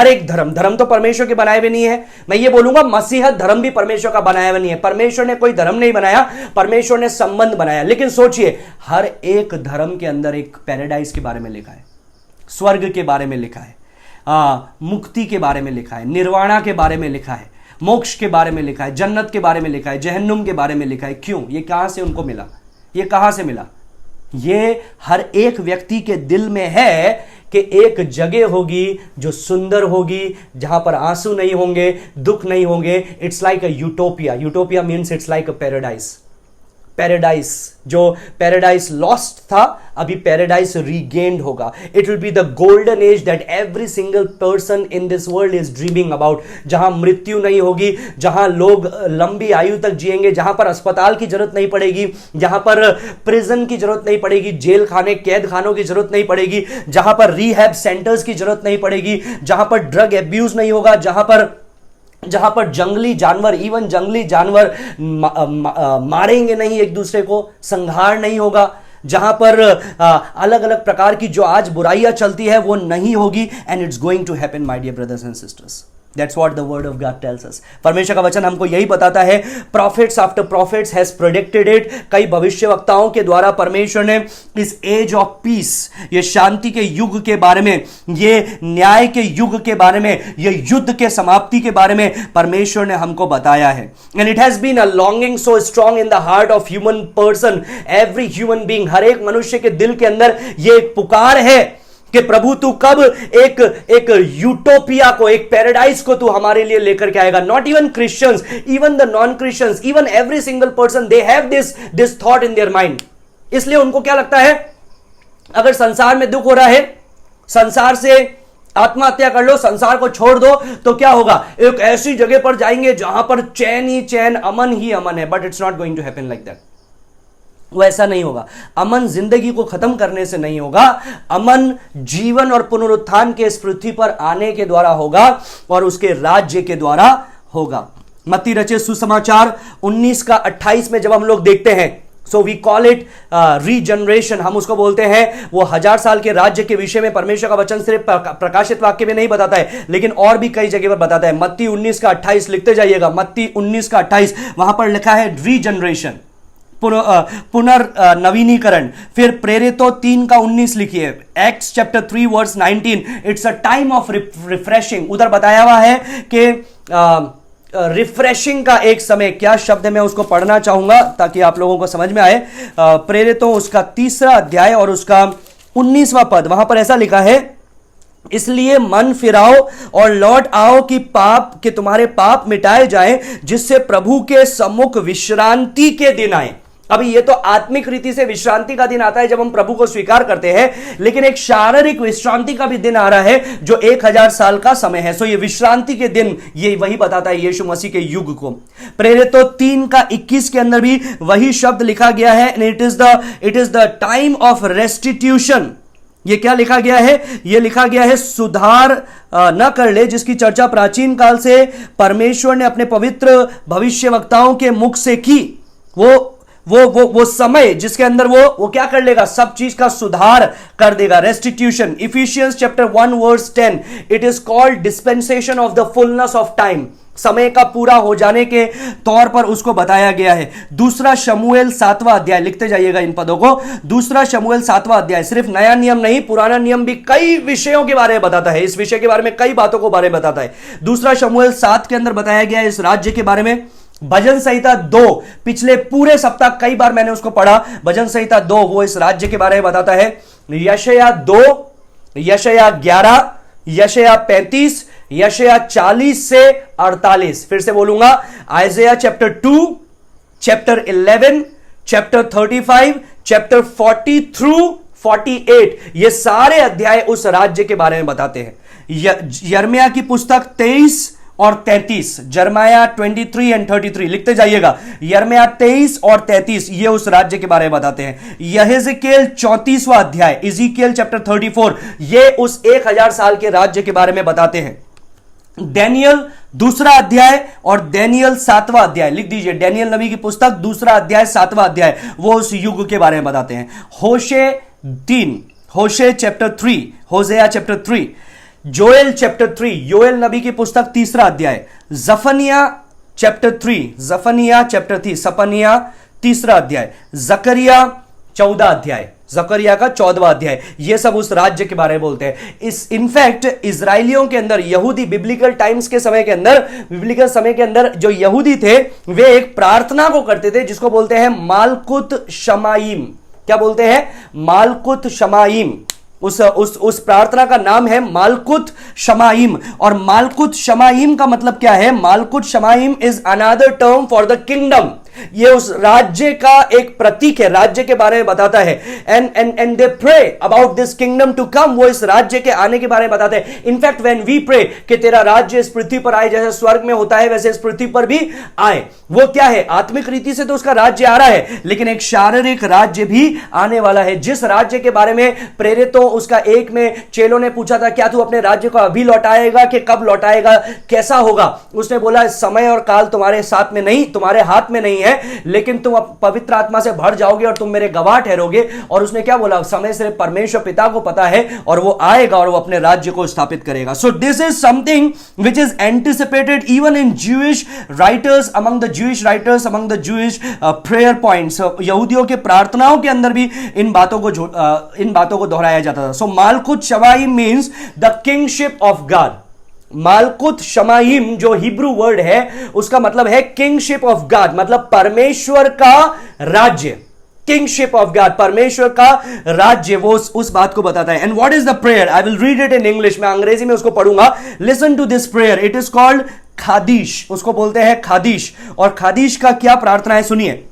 A: एक धर्म तो परमेश्वर के बनाए हुए नहीं है। मैं ये बोलूंगा मसीहत धर्म भी परमेश्वर का बनाया हुआ नहीं है। परमेश्वर ने कोई धर्म नहीं बनाया, परमेश्वर ने संबंध बनाया। लेकिन सोचिए, हर एक धर्म के अंदर एक पैराडाइज के बारे में लिखा है, स्वर्ग के बारे में लिखा है, मुक्ति के बारे में लिखा है, निर्वाणा के बारे में लिखा है, मोक्ष के बारे में लिखा है, जन्नत के बारे में लिखा है, जहन्नुम के बारे में लिखा है। क्यों? ये कहां से उनको मिला? ये कहां से मिला? ये हर एक व्यक्ति के दिल में है कि एक जगह होगी जो सुंदर होगी, जहां पर आंसू नहीं होंगे, दुख नहीं होंगे। It's like a utopia. Utopia means it's like a paradise. Paradise, जो पैराडाइस लॉस्ट था, अभी पैराडाइस रीगेन्ड होगा। It will be the golden as that every single person in this world is dreaming about. जहां मृत्यु नहीं होगी, जहां लोग लंबी आयु तक जिएंगे, जहां पर अस्पताल की जरूरत नहीं पड़ेगी, जहां पर प्रिजन की जरूरत नहीं पड़ेगी, जेल खाने, कैद खानों की जरूरत नहीं पड़ेगी, जहां पर रिहैब सेंटर्स की जरूरत नहीं पड़ेगी, जहां पर ड्रग एब्यूज नहीं होगा, जहां पर जंगली जानवर, इवन जंगली जानवर मारेंगे नहीं एक दूसरे को, संहार नहीं होगा, जहां पर अलग अलग प्रकार की जो आज बुराइयां चलती है वो नहीं होगी। And it's going to happen my dear brothers and sisters. That's what the word of God tells us. परमेश्वर का वचन हमको यही बताता है। Prophets after prophets has predicted it. कई भविष्यवक्ताओं के द्वारा परमेश्वर ने इस एज ऑफ पीस, ये शांति के युग के बारे में, ये न्याय के युग के बारे में, ये युद्ध के समाप्ति के बारे में परमेश्वर ने हमको बताया है। And it has been a longing so strong in the heart of human person, every human being, हर एक मनुष्य के दिल के अंदर ये एक पुकार है कि प्रभु तू कब एक यूटोपिया को, एक पैराडाइज को तू हमारे लिए लेकर के आएगा। Not even Christians, even the non Christians, even every single person, they have this thought in their mind. इसलिए उनको क्या लगता है, अगर संसार में दुख हो रहा है, संसार से आत्महत्या कर लो, संसार को छोड़ दो, तो क्या होगा? एक ऐसी जगह पर जाएंगे जहां पर चैन ही चैन, अमन ही अमन है। But it's not going to happen like that. वो ऐसा नहीं होगा। अमन जिंदगी को खत्म करने से नहीं होगा, अमन जीवन और पुनरुत्थान के इस पृथ्वी पर आने के द्वारा होगा और उसके राज्य के द्वारा होगा। मत्ती रचित सुसमाचार 19:28 में जब हम लोग देखते हैं, so we call it regeneration, हम उसको बोलते हैं, वो 1000 साल के राज्य के विषय में परमेश्वर का वचन सिर्फ प्रकाशित वाक्य में नहीं बताता है, लेकिन और भी कई जगह पर बताता है। मत्ती 19:28 लिखते जाइएगा, मत्ती 19:28, वहां पर लिखा है रीजनरेशन, पुनर्नवीनीकरण। फिर प्रेरितों 3:19 लिखिए, Acts chapter 3 verse 19, it's a time of refreshing. उधर बताया हुआ है कि रिफ्रेशिंग का एक समय, क्या शब्द है, मैं उसको पढ़ना चाहूंगा ताकि आप लोगों को समझ में आए। प्रेरितों उसका 3रा अध्याय और उसका 19वां पद, वहां पर ऐसा लिखा है, इसलिए मन फिराओ और लौट आओ कि तुम्हारे पाप मिटाए जाएं, जिससे प्रभु के सम्मुख विश्रांति के दिन आए। अभी ये तो आत्मिक रीति से विश्रांति का दिन आता है जब हम प्रभु को स्वीकार करते हैं, लेकिन एक शारीरिक विश्रांति का भी दिन आ रहा है जो 1000 साल का समय है। सो ये विश्रांति के दिन, ये वही बताता है यीशु मसीह के युग को। प्रेरितों 3:21 के अंदर भी वही शब्द लिखा गया है, it is the time of restitution. ये क्या लिखा गया है? ये लिखा गया है, सुधार न कर ले, जिसकी चर्चा प्राचीन काल से परमेश्वर ने अपने पवित्र भविष्यवक्ताओं के मुख से की। वो समय जिसके अंदर वो क्या कर लेगा, सब चीज का सुधार कर देगा, restitution. Ephesians chapter 1 verse 10, it is called dispensation of the fullness of time, समय का पूरा हो जाने के तौर पर उसको बताया गया है। दूसरा शमूएल 7वां अध्याय, लिखते जाइएगा इन पदों को, दूसरा शमूएल 7वां अध्याय सिर्फ नया नियम नहीं, पुराना नियम भी कई विषयों के बारे में बताता है, इस विषय के बारे में कई बातों को बारे में बताता है। दूसरा शमूएल 7 के अंदर बताया गया है इस राज्य के बारे में। भजन संहिता 2, पिछले पूरे सप्ताह कई बार मैंने उसको पढ़ा, भजन संहिता 2 वो इस राज्य के बारे में बताता है। यशायाह 2, यशायाह 11, यशायाह 35, यशायाह 40 से 48, फिर से बोलूंगा, आइज़ाया chapter 2, chapter 11, chapter 35, chapter 40 through 48, ये सारे अध्याय उस राज्य के बारे में बताते हैं। यिर्मयाह की पुस्तक 23 और 33, जर्माया 23 एंड 33, लिखते जाइएगा, यिर्मयाह 23 और 33 ये उस राज्य के बारे में बताते हैं। यहेजकेल 34वां अध्याय, इज़ीकियल चैप्टर 34 ये उस 1000 साल के राज्य के बारे में बताते हैं। डैनियल 2रा अध्याय और डैनियल 7वां अध्याय, लिख दीजिए, डैनियल नबी की पुस्तक 2रा अध्याय 7वां अध्याय वो उस युग के बारे में बताते हैं। Hoshe 3, Hoshe chapter 3, Hosea chapter 3, Joel chapter 3, Yoel नबी की पुस्तक 3रा अध्याय, जफनिया चैप्टर 3, जफनिया चैप्टर 3, सपनिया 3रा अध्याय, जकरिया 14 अध्याय, जकरिया का 14वां अध्याय, ये सब उस राज्य के बारे में बोलते हैं। इस इनफैक्ट इजराइलियों के अंदर, यहूदी बिब्लिकल टाइम्स के समय के अंदर, बिब्लिकल समय के अंदर जो यहूदी थे वे एक प्रार्थना को करते थे जिसको बोलते हैं मालकुत शमाइम। क्या बोलते हैं? मालकुत शमाइम। उस प्रार्थना का नाम है मालकुत शमाइम। और मालकुत शमाइम का मतलब क्या है? मालकुत शमाइम is another term for the kingdom. ये उस राज्य का एक प्रतीक है, राज्य के बारे में बताता है। And they pray about this kingdom to come, वो इस राज्य के आने के बारे में बताते हैं। इनफैक्ट व्हेन वी प्रे कि तेरा राज्य इस पृथ्वी पर आए, जैसे स्वर्ग में होता है वैसे इस पृथ्वी पर भी आए। वो क्या है? आत्मिक रीति से तो उसका राज्य आ रहा है, लेकिन एक शारीरिक राज्य भी आने वाला है। जिस राज्य के बारे में प्रेरितों उसका एक में चेलों ने पूछा था, क्या तू अपने राज्य को अभी लौटाएगा कि कब लौटाएगा, कैसा होगा? उसने बोला, समय और काल तुम्हारे साथ में नहीं, तुम्हारे हाथ में नहीं है, लेकिन तुम पवित्र आत्मा से भर जाओगे और तुम मेरे गवाह ठहरोगे। और उसने क्या बोला? समय सिर्फ परमेश्वर पिता को पता है और वो आएगा और वो अपने राज्य को स्थापित करेगा। So this is something which is anticipated even in Jewish writers, among the Jewish writers, among the Jewish prayer points. यहूदियों के प्रार्थनाओं के अंदर भी इन बातों को दोहराया जाता था। सो मालकुत शमाइम means the kingship of God. मालकुत शमाइम जो हिब्रू वर्ड है उसका मतलब है किंगशिप ऑफ गॉड, मतलब परमेश्वर का राज्य। किंगशिप ऑफ गॉड, परमेश्वर का राज्य, वो उस बात को बताता है। And what is the prayer? I will read it in English, मैं अंग्रेजी में उसको पढ़ूंगा। Listen to this prayer, it is called Kaddish, उसको बोलते हैं खादिश। और खादिश का क्या प्रार्थना है सुनिए।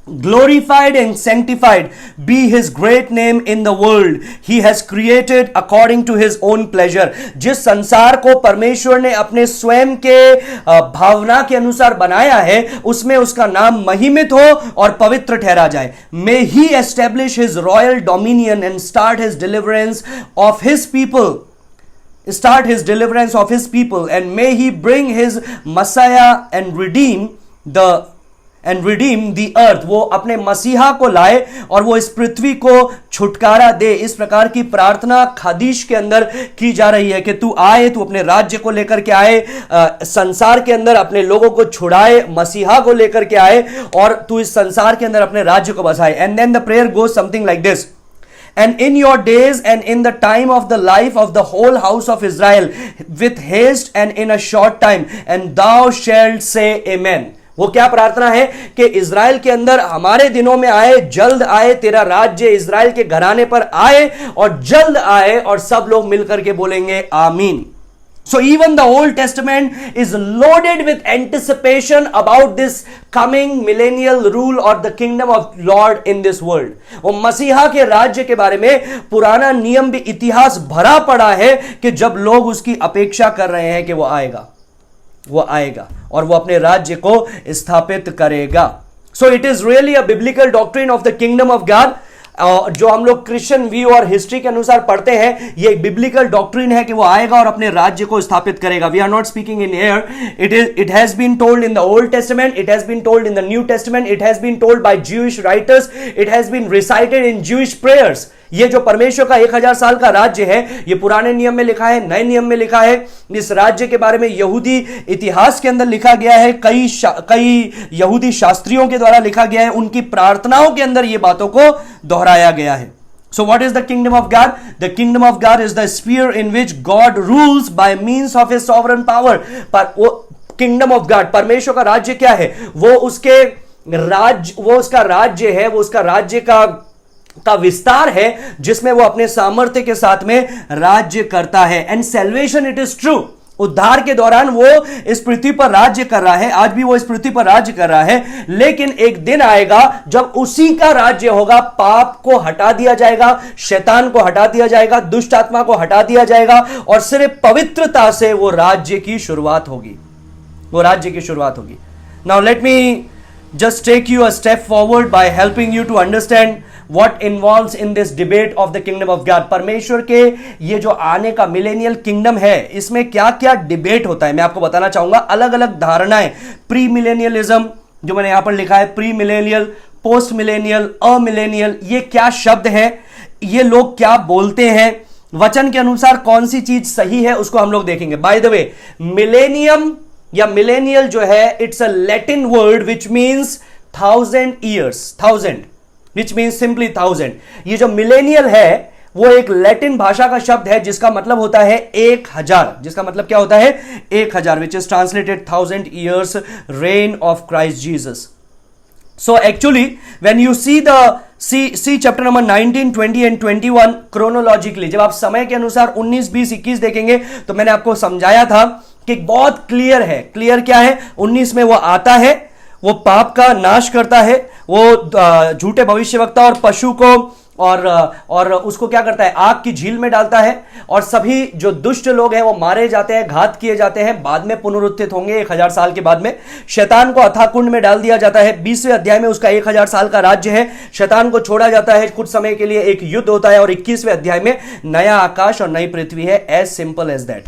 A: Glorified and sanctified be his great name in the world he has created according to his own pleasure। जिस संसार को परमेश्वर ने अपने स्वयं के भावना के अनुसार बनाया है उसमें उसका नाम महिमित हो और पवित्र ठहरा जाए। May he establish his royal dominion and start his deliverance of his people and may he bring his Messiah and redeem the earth। वो अपने मसीहा को लाए और वो इस पृथ्वी को छुटकारा दे। इस प्रकार की प्रार्थना खादिश के अंदर की जा रही है कि तू आए, तू अपने राज्य को लेकर के आए, संसार के अंदर अपने लोगों को छुड़ाए, मसीहा को लेकर के आए और तू इस संसार के अंदर अपने राज्य को बसाए। And then the prayer goes something like this. And in your days and in the time of the life of the whole house of Israel with haste and in a short time and thou shalt say amen। वो क्या प्रार्थना है कि Israel के अंदर हमारे दिनों में आए, जल्द आए, तेरा राज्य इज़राइल के घराने पर आए और जल्द आए और सब लोग मिलकर के बोलेंगे आमीन। So even the Old Testament is loaded with anticipation about this coming millennial rule or the kingdom of Lord in this world। वो मसीहा के राज्य के बारे में पुराना नियम भी, इतिहास भरा पड़ा है कि जब लोग उसकी अपेक्षा कर रहे हैं कि वो आएगा और वो अपने राज्य को स्थापित करेगा। So it is really a biblical doctrine of the kingdom of God। जो हम लोग क्रिश्चियन व्यू और हिस्ट्री के अनुसार पढ़ते हैं, ये एक बिब्लिकल डॉक्ट्रिन है कि वो आएगा और अपने राज्य को स्थापित करेगा. We are not speaking in air. It has been told in the Old Testament, it has been told in the New Testament, it has been told by Jewish writers, it has been recited in Jewish prayers. ये जो परमेश्वर का 1000 साल का राज्य है, ये पुराने नियम में लिखा है, नए नियम में लिखा है. इस राज्य के बारे में यहूदी इतिहास के अंदर लिखा गया है, कई यहूदी शास्त्रियों के द्वारा लिखा गया है, उनकी प्रार्थनाओं के अंदर ये बातों को दोहराया गया है. So what is the kingdom of God? The kingdom of God is the sphere in which God rules by means of his sovereign power. पर वो kingdom of God, परमेश्वर का राज्य क्या है? वो उसका राज्य है, वो उसका राज्य का विस्तार है, जिसमें वो अपने सामर्थ्य के साथ में राज्य करता है. And salvation, it is true, उद्धार के दौरान वो इस पृथ्वी पर राज्य कर रहा है, आज भी वो इस पृथ्वी पर राज्य कर रहा है. लेकिन एक दिन आएगा जब उसी का राज्य होगा, पाप को हटा दिया जाएगा, शैतान को हटा दिया जाएगा, दुष्ट आत्मा को हटा दिया जाएगा, और सिर्फ पवित्रता से वो राज्य की शुरुआत होगी, वो राज्य की शुरुआत होगी. Now let me just take you a step forward by helping you to understand what involves in this debate of the kingdom of God. परमेश्वर के ये जो आने का मिलेनियल किंगडम है, इसमें क्या क्या डिबेट होता है मैं आपको बताना चाहूंगा. अलग अलग धारणाएं, प्री मिलेनियलिज्म जो मैंने यहां पर लिखा है, प्री मिलेनियल, पोस्ट मिलेनियल, अमिलेनियल, ये क्या शब्द है, ये लोग क्या बोलते हैं, वचन के अनुसार कौन सी चीज सही है, उसको हम लोग देखेंगे. बाय द वे, मिलेनियम या मिलेनियल जो है, it's a Latin word which means 1000 years, 1000, which means simply 1000. ये जो मिलेनियल है वो एक लैटिन भाषा का शब्द है जिसका मतलब होता है 1000. जिसका मतलब क्या होता है? 1000, which is translated 1000 years reign of Christ Jesus. So actually when you see chapter number 19, 20 and 21 chronologically, जब आप समय के अनुसार 19, 20, 21 देखेंगे तो मैंने आपको समझाया था कि बहुत क्लियर है. क्लियर क्या है? 19 में वो आता है, वो पाप का नाश करता है, वो झूठे भविष्यवक्ता और पशु को और उसको क्या करता है? आग की झील में डालता है, और सभी जो दुष्ट लोग हैं वो मारे जाते हैं, घात किए जाते हैं, बाद में पुनरुत्थित होंगे 1000 साल के बाद में. शैतान को अथाह कुंड में डाल दिया जाता है. 20वें अध्याय में उसका 1000 साल का राज्य है. शैतान को छोड़ा जाता है, कुछ समय के लिए एक युद्ध होता है, और 21वें अध्याय में नया आकाश और नई पृथ्वी है. As simple as that.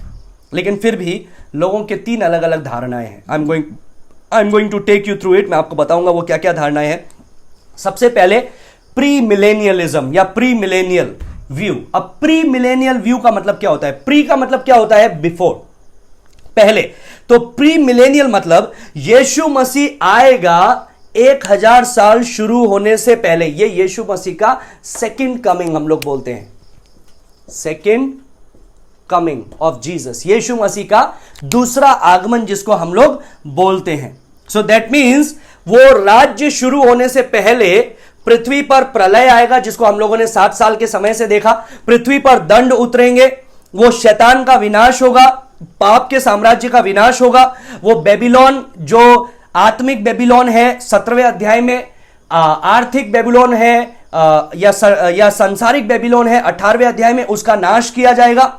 A: लेकिन फिर भी लोगों के 3 अलग अलग धारणाएं हैं. I am going to take you through it. मैं आपको बताऊंगा वो क्या क्या धारणाएं हैं. सबसे पहले प्री मिलेनियलिज्म या प्री मिलेनियल व्यू. अब प्री मिलेनियल व्यू का मतलब क्या होता है? प्री का मतलब क्या होता है? बिफोर, पहले. तो प्री मिलेनियल मतलब यीशु मसीह आएगा 1000 साल शुरू होने से पहले. ये यीशु मसीह का सेकंड कमिंग हम लोग बोलते हैं, second coming of Jesus, Yeshu मसीह का दूसरा आगमन जिसको हम लोग बोलते हैं. सो दैट मीन्स वो राज्य शुरू होने से पहले पृथ्वी पर प्रलय आएगा, जिसको हम लोगों ने 7 साल के समय से देखा. पृथ्वी पर दंड उतरेंगे, वो शैतान का विनाश होगा, पाप के साम्राज्य का विनाश होगा. वो बेबीलोन जो आत्मिक बेबीलोन है 17वें अध्याय में, आर्थिक बेबीलोन है या सांसारिक बेबीलोन है 18वें अध्याय में, उसका नाश किया जाएगा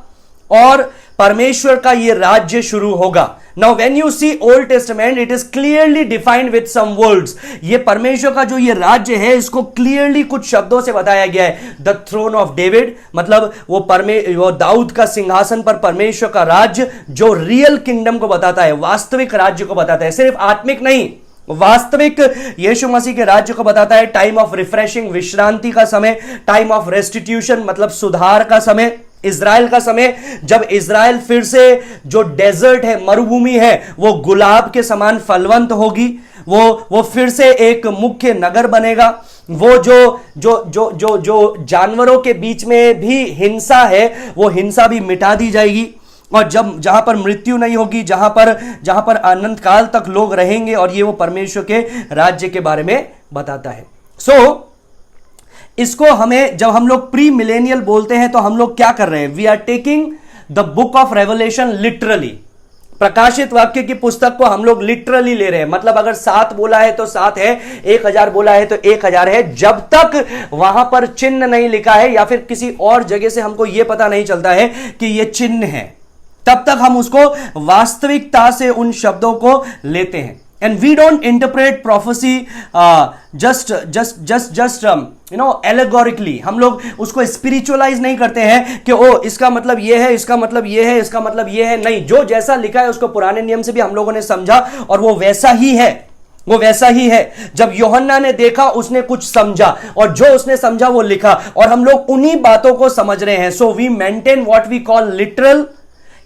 A: और परमेश्वर का यह राज्य शुरू होगा. Now when you see Old Testament, it is clearly defined with some words. ये परमेश्वर का जो ये राज्य है, इसको क्लियरली कुछ शब्दों से बताया गया है. द थ्रोन ऑफ डेविड, मतलब वो दाऊद का सिंहासन पर परमेश्वर का राज्य, जो रियल किंगडम को बताता है, वास्तविक राज्य को बताता है, सिर्फ आत्मिक नहीं, वास्तविक यीशु मसीह के राज्य को बताता है. टाइम ऑफ रिफ्रेशिंग, विश्रांति का समय. टाइम ऑफ रेस्टिट्यूशन, मतलब सुधार का समय. इज़राइल का समय, जब इज़राइल फिर से जो डेजर्ट है, मरुभूमि है, वो गुलाब के समान फलवंत होगी. वो फिर से एक मुख्य नगर बनेगा. वो जो जानवरों के बीच में भी हिंसा है, वो हिंसा भी मिटा दी जाएगी. और जहां पर मृत्यु नहीं होगी, जहां पर अनंत काल तक लोग रहेंगे. और ये वो परमेश्वर के राज्य के बारे में बताता है. सो इसको हमें, जब हम लोग प्री मिलेनियल बोलते हैं तो हम लोग क्या कर रहे हैं? We are taking the book of Revelation literally. प्रकाशित वाक्य की पुस्तक को हम लोग लिटरली ले रहे हैं. मतलब अगर 7 बोला है तो 7 है, 1000 बोला है तो 1000 है. जब तक वहां पर चिन्ह नहीं लिखा है या फिर किसी और जगह से हमको यह पता नहीं चलता है कि यह चिन्ह है, तब तक हम उसको वास्तविकता से उन शब्दों को लेते हैं. And we don't interpret prophecy just allegorically. हम लोग उसको स्पिरिचुअलाइज नहीं करते हैं कि ओ इसका मतलब ये है, इसका मतलब ये है, इसका मतलब ये है. नहीं, जो जैसा लिखा है उसको पुराने नियम से भी हम लोगों ने समझा और वो वैसा ही है. वो वैसा ही है. जब यूहन्ना ने देखा उसने कुछ समझा और जो उसने समझा वो लिखा और हम लोग उन्हीं बातों को समझ रहे हैं. So we maintain what we call literal,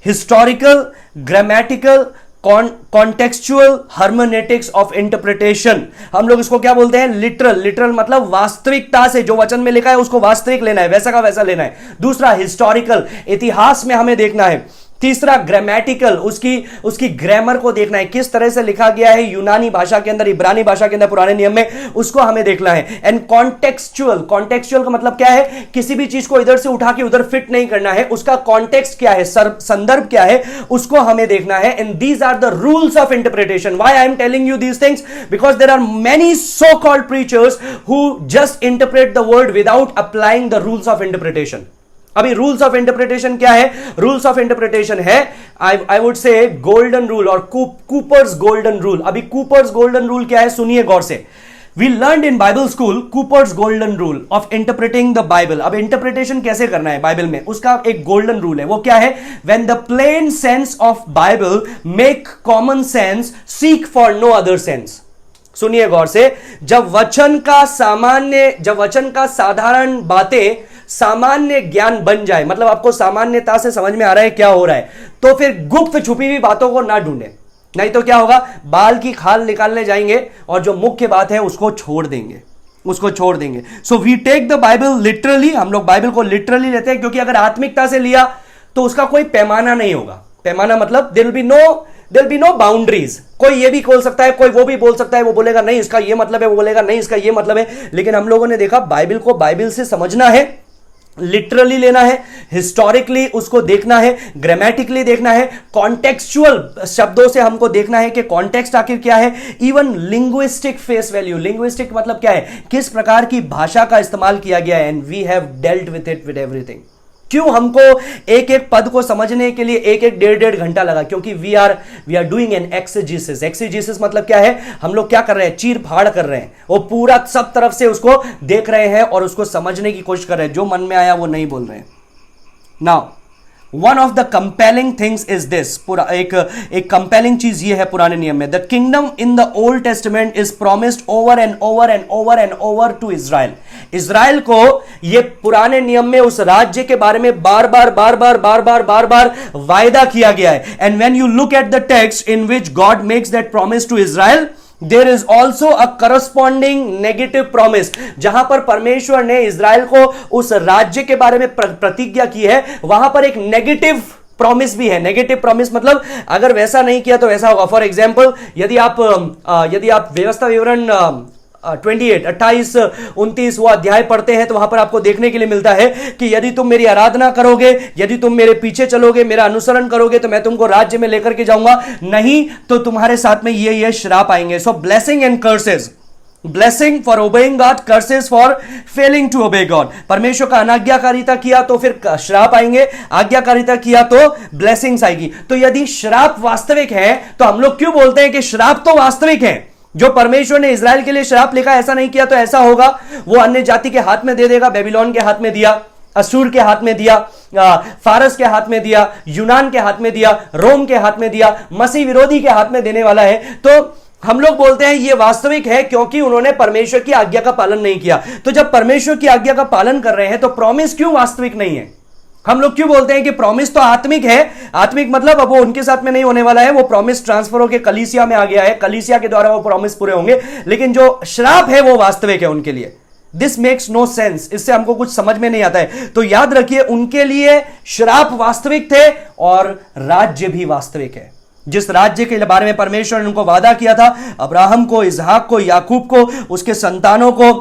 A: historical, grammatical, contextual hermeneutics of interpretation. हम लोग इसको क्या बोलते हैं? लिटरल. लिटरल मतलब वास्तविकता से जो वचन में लिखा है उसको वास्तविक लेना है, वैसा का वैसा लेना है. दूसरा हिस्टोरिकल, इतिहास में हमें देखना है. तीसरा ग्रामेटिकल, उसकी ग्रामर को देखना है, किस तरह से लिखा गया है यूनानी भाषा के अंदर, इब्रानी भाषा के अंदर, पुराने नियम में, उसको हमें देखना है. एंड कॉन्टेक्चुअल, कॉन्टेक्चुअल का मतलब क्या है? किसी भी चीज को इधर से उठा के उधर फिट नहीं करना है, उसका कॉन्टेक्स्ट क्या है, संदर्भ क्या है, उसको हमें देखना है. And these are the rules of interpretation. Why I am telling you these things? Because there are many so called preachers who just interpret the word without applying the rules of interpretation. अभी rules of interpretation क्या है? Rules of interpretation है I would say golden rule और Cooper's golden rule. अभी Cooper's golden rule क्या है? सुनिए गौर से. We learn in Bible school coopers golden rule of interpreting the Bible. अब इंटरप्रिटेशन कैसे करना है बाइबल में, उसका एक गोल्डन रूल है. वो क्या है? When the plain sense of Bible make common sense, seek for no other sense. सुनिए गौर से. जब वचन का साधारण बातें सामान्य ज्ञान बन जाए, मतलब आपको सामान्यता से समझ में आ रहा है क्या हो रहा है, तो फिर गुप्त छुपी हुई बातों को ना ढूंढे. नहीं तो क्या होगा? बाल की खाल निकालने जाएंगे और जो मुख्य बात है उसको छोड़ देंगे. So we take the Bible literally. हम लोग बाइबल को लिटरली लेते हैं क्योंकि अगर आत्मिकता से लिया तो उसका कोई पैमाना नहीं होगा. पैमाना मतलब there will be no boundaries. कोई ये भी बोल सकता है, कोई वो भी बोल सकता है. वो बोलेगा नहीं इसका ये मतलब है, वो बोलेगा नहीं इसका ये मतलब है. लेकिन हम लोगों ने देखा बाइबल को बाइबल से समझना है, लिटरली लेना है, हिस्टोरिकली उसको देखना है, ग्रामेटिकली देखना है, कॉन्टेक्चुअल शब्दों से हमको देखना है कि कॉन्टेक्स्ट आखिर क्या है. Even linguistic face value. Linguistic मतलब क्या है? किस प्रकार की भाषा का इस्तेमाल किया गया है. And we have dealt with it with everything. क्यों हमको एक एक पद को समझने के लिए एक एक डेढ़ घंटा लगा? क्योंकि we are doing an exegesis. Exegesis मतलब क्या है? हम लोग क्या कर रहे हैं? चीर फाड़ कर रहे हैं. वो पूरा सब तरफ से उसको देख रहे हैं और उसको समझने की कोशिश कर रहे हैं. जो मन में आया वो नहीं बोल रहे हैं. Now one of the compelling things is this. पूरा एक कंपेलिंग चीज ये है पुराने नियम में. The kingdom in the Old Testament is promised over and over and over and over to Israel. Israel को ये पुराने नियम में उस राज्य के बारे में बार बार वायदा किया गया है. And when you look at the text in which God makes that promise to Israel, there is also a corresponding negative promise. जहां पर परमेश्वर ने इजराइल को उस राज्य के बारे में प्रतिज्ञा की है, वहां पर एक नेगेटिव प्रॉमिस भी है. नेगेटिव प्रॉमिस मतलब अगर वैसा नहीं किया तो ऐसा होगा. फॉर एग्जाम्पल यदि आप व्यवस्था विवरण 28, 28, 29 वो अध्याय पढ़ते हैं तो वहां पर आपको देखने के लिए मिलता है कि यदि तुम मेरी आराधना करोगे, यदि तुम मेरे पीछे चलोगे, मेरा अनुसरण करोगे, तो मैं तुमको राज्य में लेकर के जाऊंगा. नहीं तो तुम्हारे साथ में ये श्राप आएंगे. So blessing and curses. Blessing for obeying God, curses for failing to obey God. परमेश्वर का अनाज्ञाकारिता किया तो फिर श्राप आएंगे, आज्ञाकारिता किया तो ब्लेसिंग्स आएगी. तो यदि श्राप वास्तविक है तो हम लोग क्यों बोलते हैं कि श्राप तो वास्तविक है? जो परमेश्वर ने इजराइल के लिए श्राप लिखा, ऐसा नहीं किया तो ऐसा होगा. वो अन्य जाति के हाथ में दे देगा. बेबीलोन के हाथ में दिया, असूर के हाथ में दिया, फारस के हाथ में दिया, यूनान के हाथ में दिया, रोम के हाथ में दिया, मसीह विरोधी के हाथ में देने वाला है. तो हम लोग बोलते हैं ये वास्तविक है क्योंकि उन्होंने परमेश्वर की आज्ञा का पालन नहीं किया. तो जब परमेश्वर की आज्ञा का पालन कर रहे हैं तो प्रॉमिस क्यों वास्तविक नहीं है? हम लोग क्यों बोलते हैं कि प्रॉमिस तो आत्मिक है? आत्मिक मतलब अब वो उनके साथ में नहीं होने वाला है. वो प्रॉमिस ट्रांसफर होकर कलीसिया में आ गया है, कलीसिया के द्वारा वो प्रॉमिस पूरे होंगे. लेकिन जो श्राप है वो वास्तविक है उनके लिए. This makes no sense. इससे हमको कुछ समझ में नहीं आता है. तो याद रखिए, उनके लिए श्राप वास्तविक थे और राज्य भी वास्तविक है. जिस राज्य के बारे में परमेश्वर ने उनको वादा किया था, अब्राहम को, इसहाक को, याकूब को, उसके संतानों को,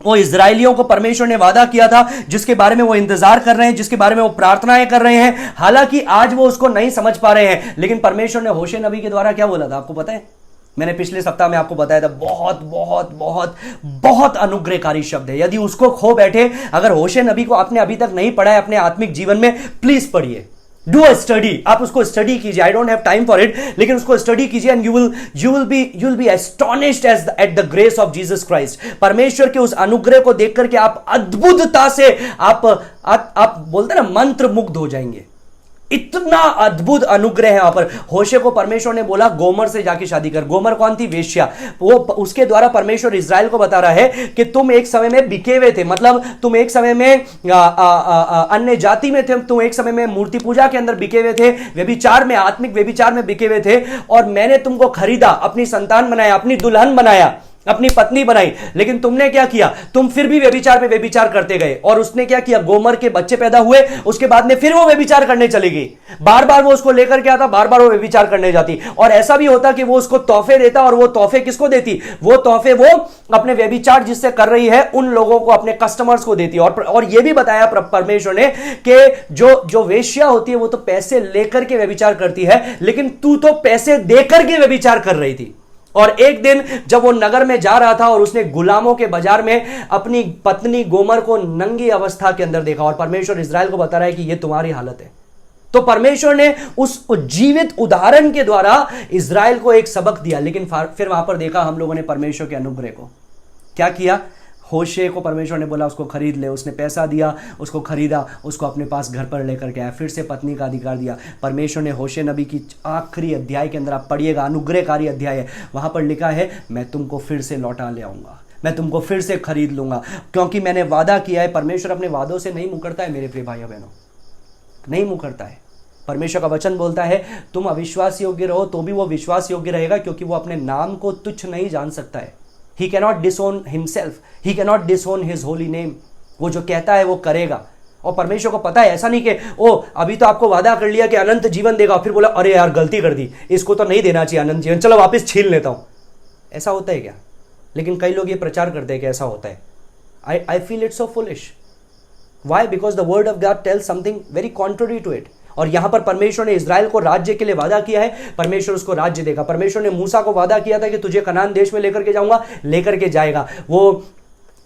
A: वो इजराइलियों को परमेश्वर ने वादा किया था, जिसके बारे में वो इंतजार कर रहे हैं, जिसके बारे में वो प्रार्थनाएं कर रहे हैं. हालांकि आज वो उसको नहीं समझ पा रहे हैं. लेकिन परमेश्वर ने होशे नबी के द्वारा क्या बोला था आपको पता है? मैंने पिछले सप्ताह में आपको बताया था. बहुत बहुत बहुत बहुत अनुग्रहकारी शब्द है. यदि उसको खो बैठे, अगर होशे नबी को आपने अभी तक नहीं पढ़ा है अपने आत्मिक जीवन में, प्लीज पढ़िए. डू अ स्टडी, आप उसको स्टडी कीजिए, I don't have time for it, लेकिन उसको स्टडी कीजिए and you will be astonished at the grace of Jesus Christ. परमेश्वर के उस अनुग्रह को देख करके आप अद्भुतता से आप बोलते हैं ना, मंत्र मुग्ध हो जाएंगे। इतना अद्भुत अनुग्रह है वहां पर। होशे को परमेश्वर ने बोला गोमर से जाके शादी कर। गोमर कौन थी? वेश्या। वो उसके द्वारा परमेश्वर इजराइल को बता रहा है कि तुम एक समय में बिके हुए थे, मतलब तुम एक समय में अन्य जाति में थे, तुम एक समय में मूर्ति पूजा के अंदर बिके हुए थे, व्यभिचार में, आत्मिक व्यभिचार में बिके हुए थे, और मैंने तुमको खरीदा, अपनी संतान बनाया, अपनी दुल्हन बनाया, अपनी पत्नी बनाई, लेकिन तुमने क्या किया? तुम फिर भी व्यभिचार पे व्यभिचार करते गए। और उसने क्या किया? गोमर के बच्चे पैदा हुए, उसके बाद में फिर वो व्यभिचार करने चली गई। बार बार वो उसको लेकर के आता, बार बार वो व्यभिचार करने जाती। और ऐसा भी होता कि वो उसको तोहफे देता, और वो तोहफे किसको देती? वो तोहफे वो अपने व्यभिचार जिससे कर रही है उन लोगों को, अपने कस्टमर्स को देती। और ये भी बताया परमेश्वर ने कि जो वेश्या होती है वो तो पैसे लेकर के व्यभिचार करती है, लेकिन तू तो पैसे देकर के व्यभिचार कर रही थी। और एक दिन जब वो नगर में जा रहा था और उसने गुलामों के बाजार में अपनी पत्नी गोमर को नंगी अवस्था के अंदर देखा, और परमेश्वर इजराइल को बता रहा है कि ये तुम्हारी हालत है। तो परमेश्वर ने उस जीवित उदाहरण के द्वारा इजराइल को एक सबक दिया। लेकिन फिर वहां पर देखा हम लोगों ने परमेश्वर के अनुग्रह को। क्या किया? होशे को परमेश्वर ने बोला उसको खरीद ले, उसने पैसा दिया, उसको खरीदा, उसको अपने पास घर पर लेकर के आया, फिर से पत्नी का अधिकार दिया। परमेश्वर ने होशे नबी की आखिरी अध्याय के अंदर, आप पढ़िएगा, अनुग्रहकारी अध्याय है, वहां पर लिखा है मैं तुमको फिर से लौटा ले आऊंगा, मैं तुमको फिर से खरीद लूंगा, क्योंकि मैंने वादा किया है। परमेश्वर अपने वादों से नहीं मुकरता है मेरे प्रिय भाइयों बहनों, नहीं मुकरता है। परमेश्वर का वचन बोलता है तुम अविश्वास योग्य रहो तो भी वो विश्वास योग्य रहेगा, क्योंकि वो अपने नाम को तुच्छ नहीं जान सकता है। He cannot disown himself. He cannot disown his holy name. वो जो कहता है वो करेगा। और परमेश्वर को पता है, ऐसा नहीं कि ओ अभी तो आपको वादा कर लिया कि अनंत जीवन देगा, फिर बोला अरे यार गलती कर दी, इसको तो नहीं देना चाहिए अनंत जीवन, चलो वापस छीन लेता हूं। ऐसा होता है क्या? लेकिन कई लोग ये प्रचार करते हैं कि ऐसा होता है। I feel it so foolish. Why? Because the word of God tells something very contrary to it. और यहां पर परमेश्वर ने इजराइल को राज्य के लिए वादा किया है, परमेश्वर उसको राज्य देगा। परमेश्वर ने मूसा को वादा किया था कि तुझे कनान देश में लेकर के जाऊंगा, लेकर के जाएगा। वो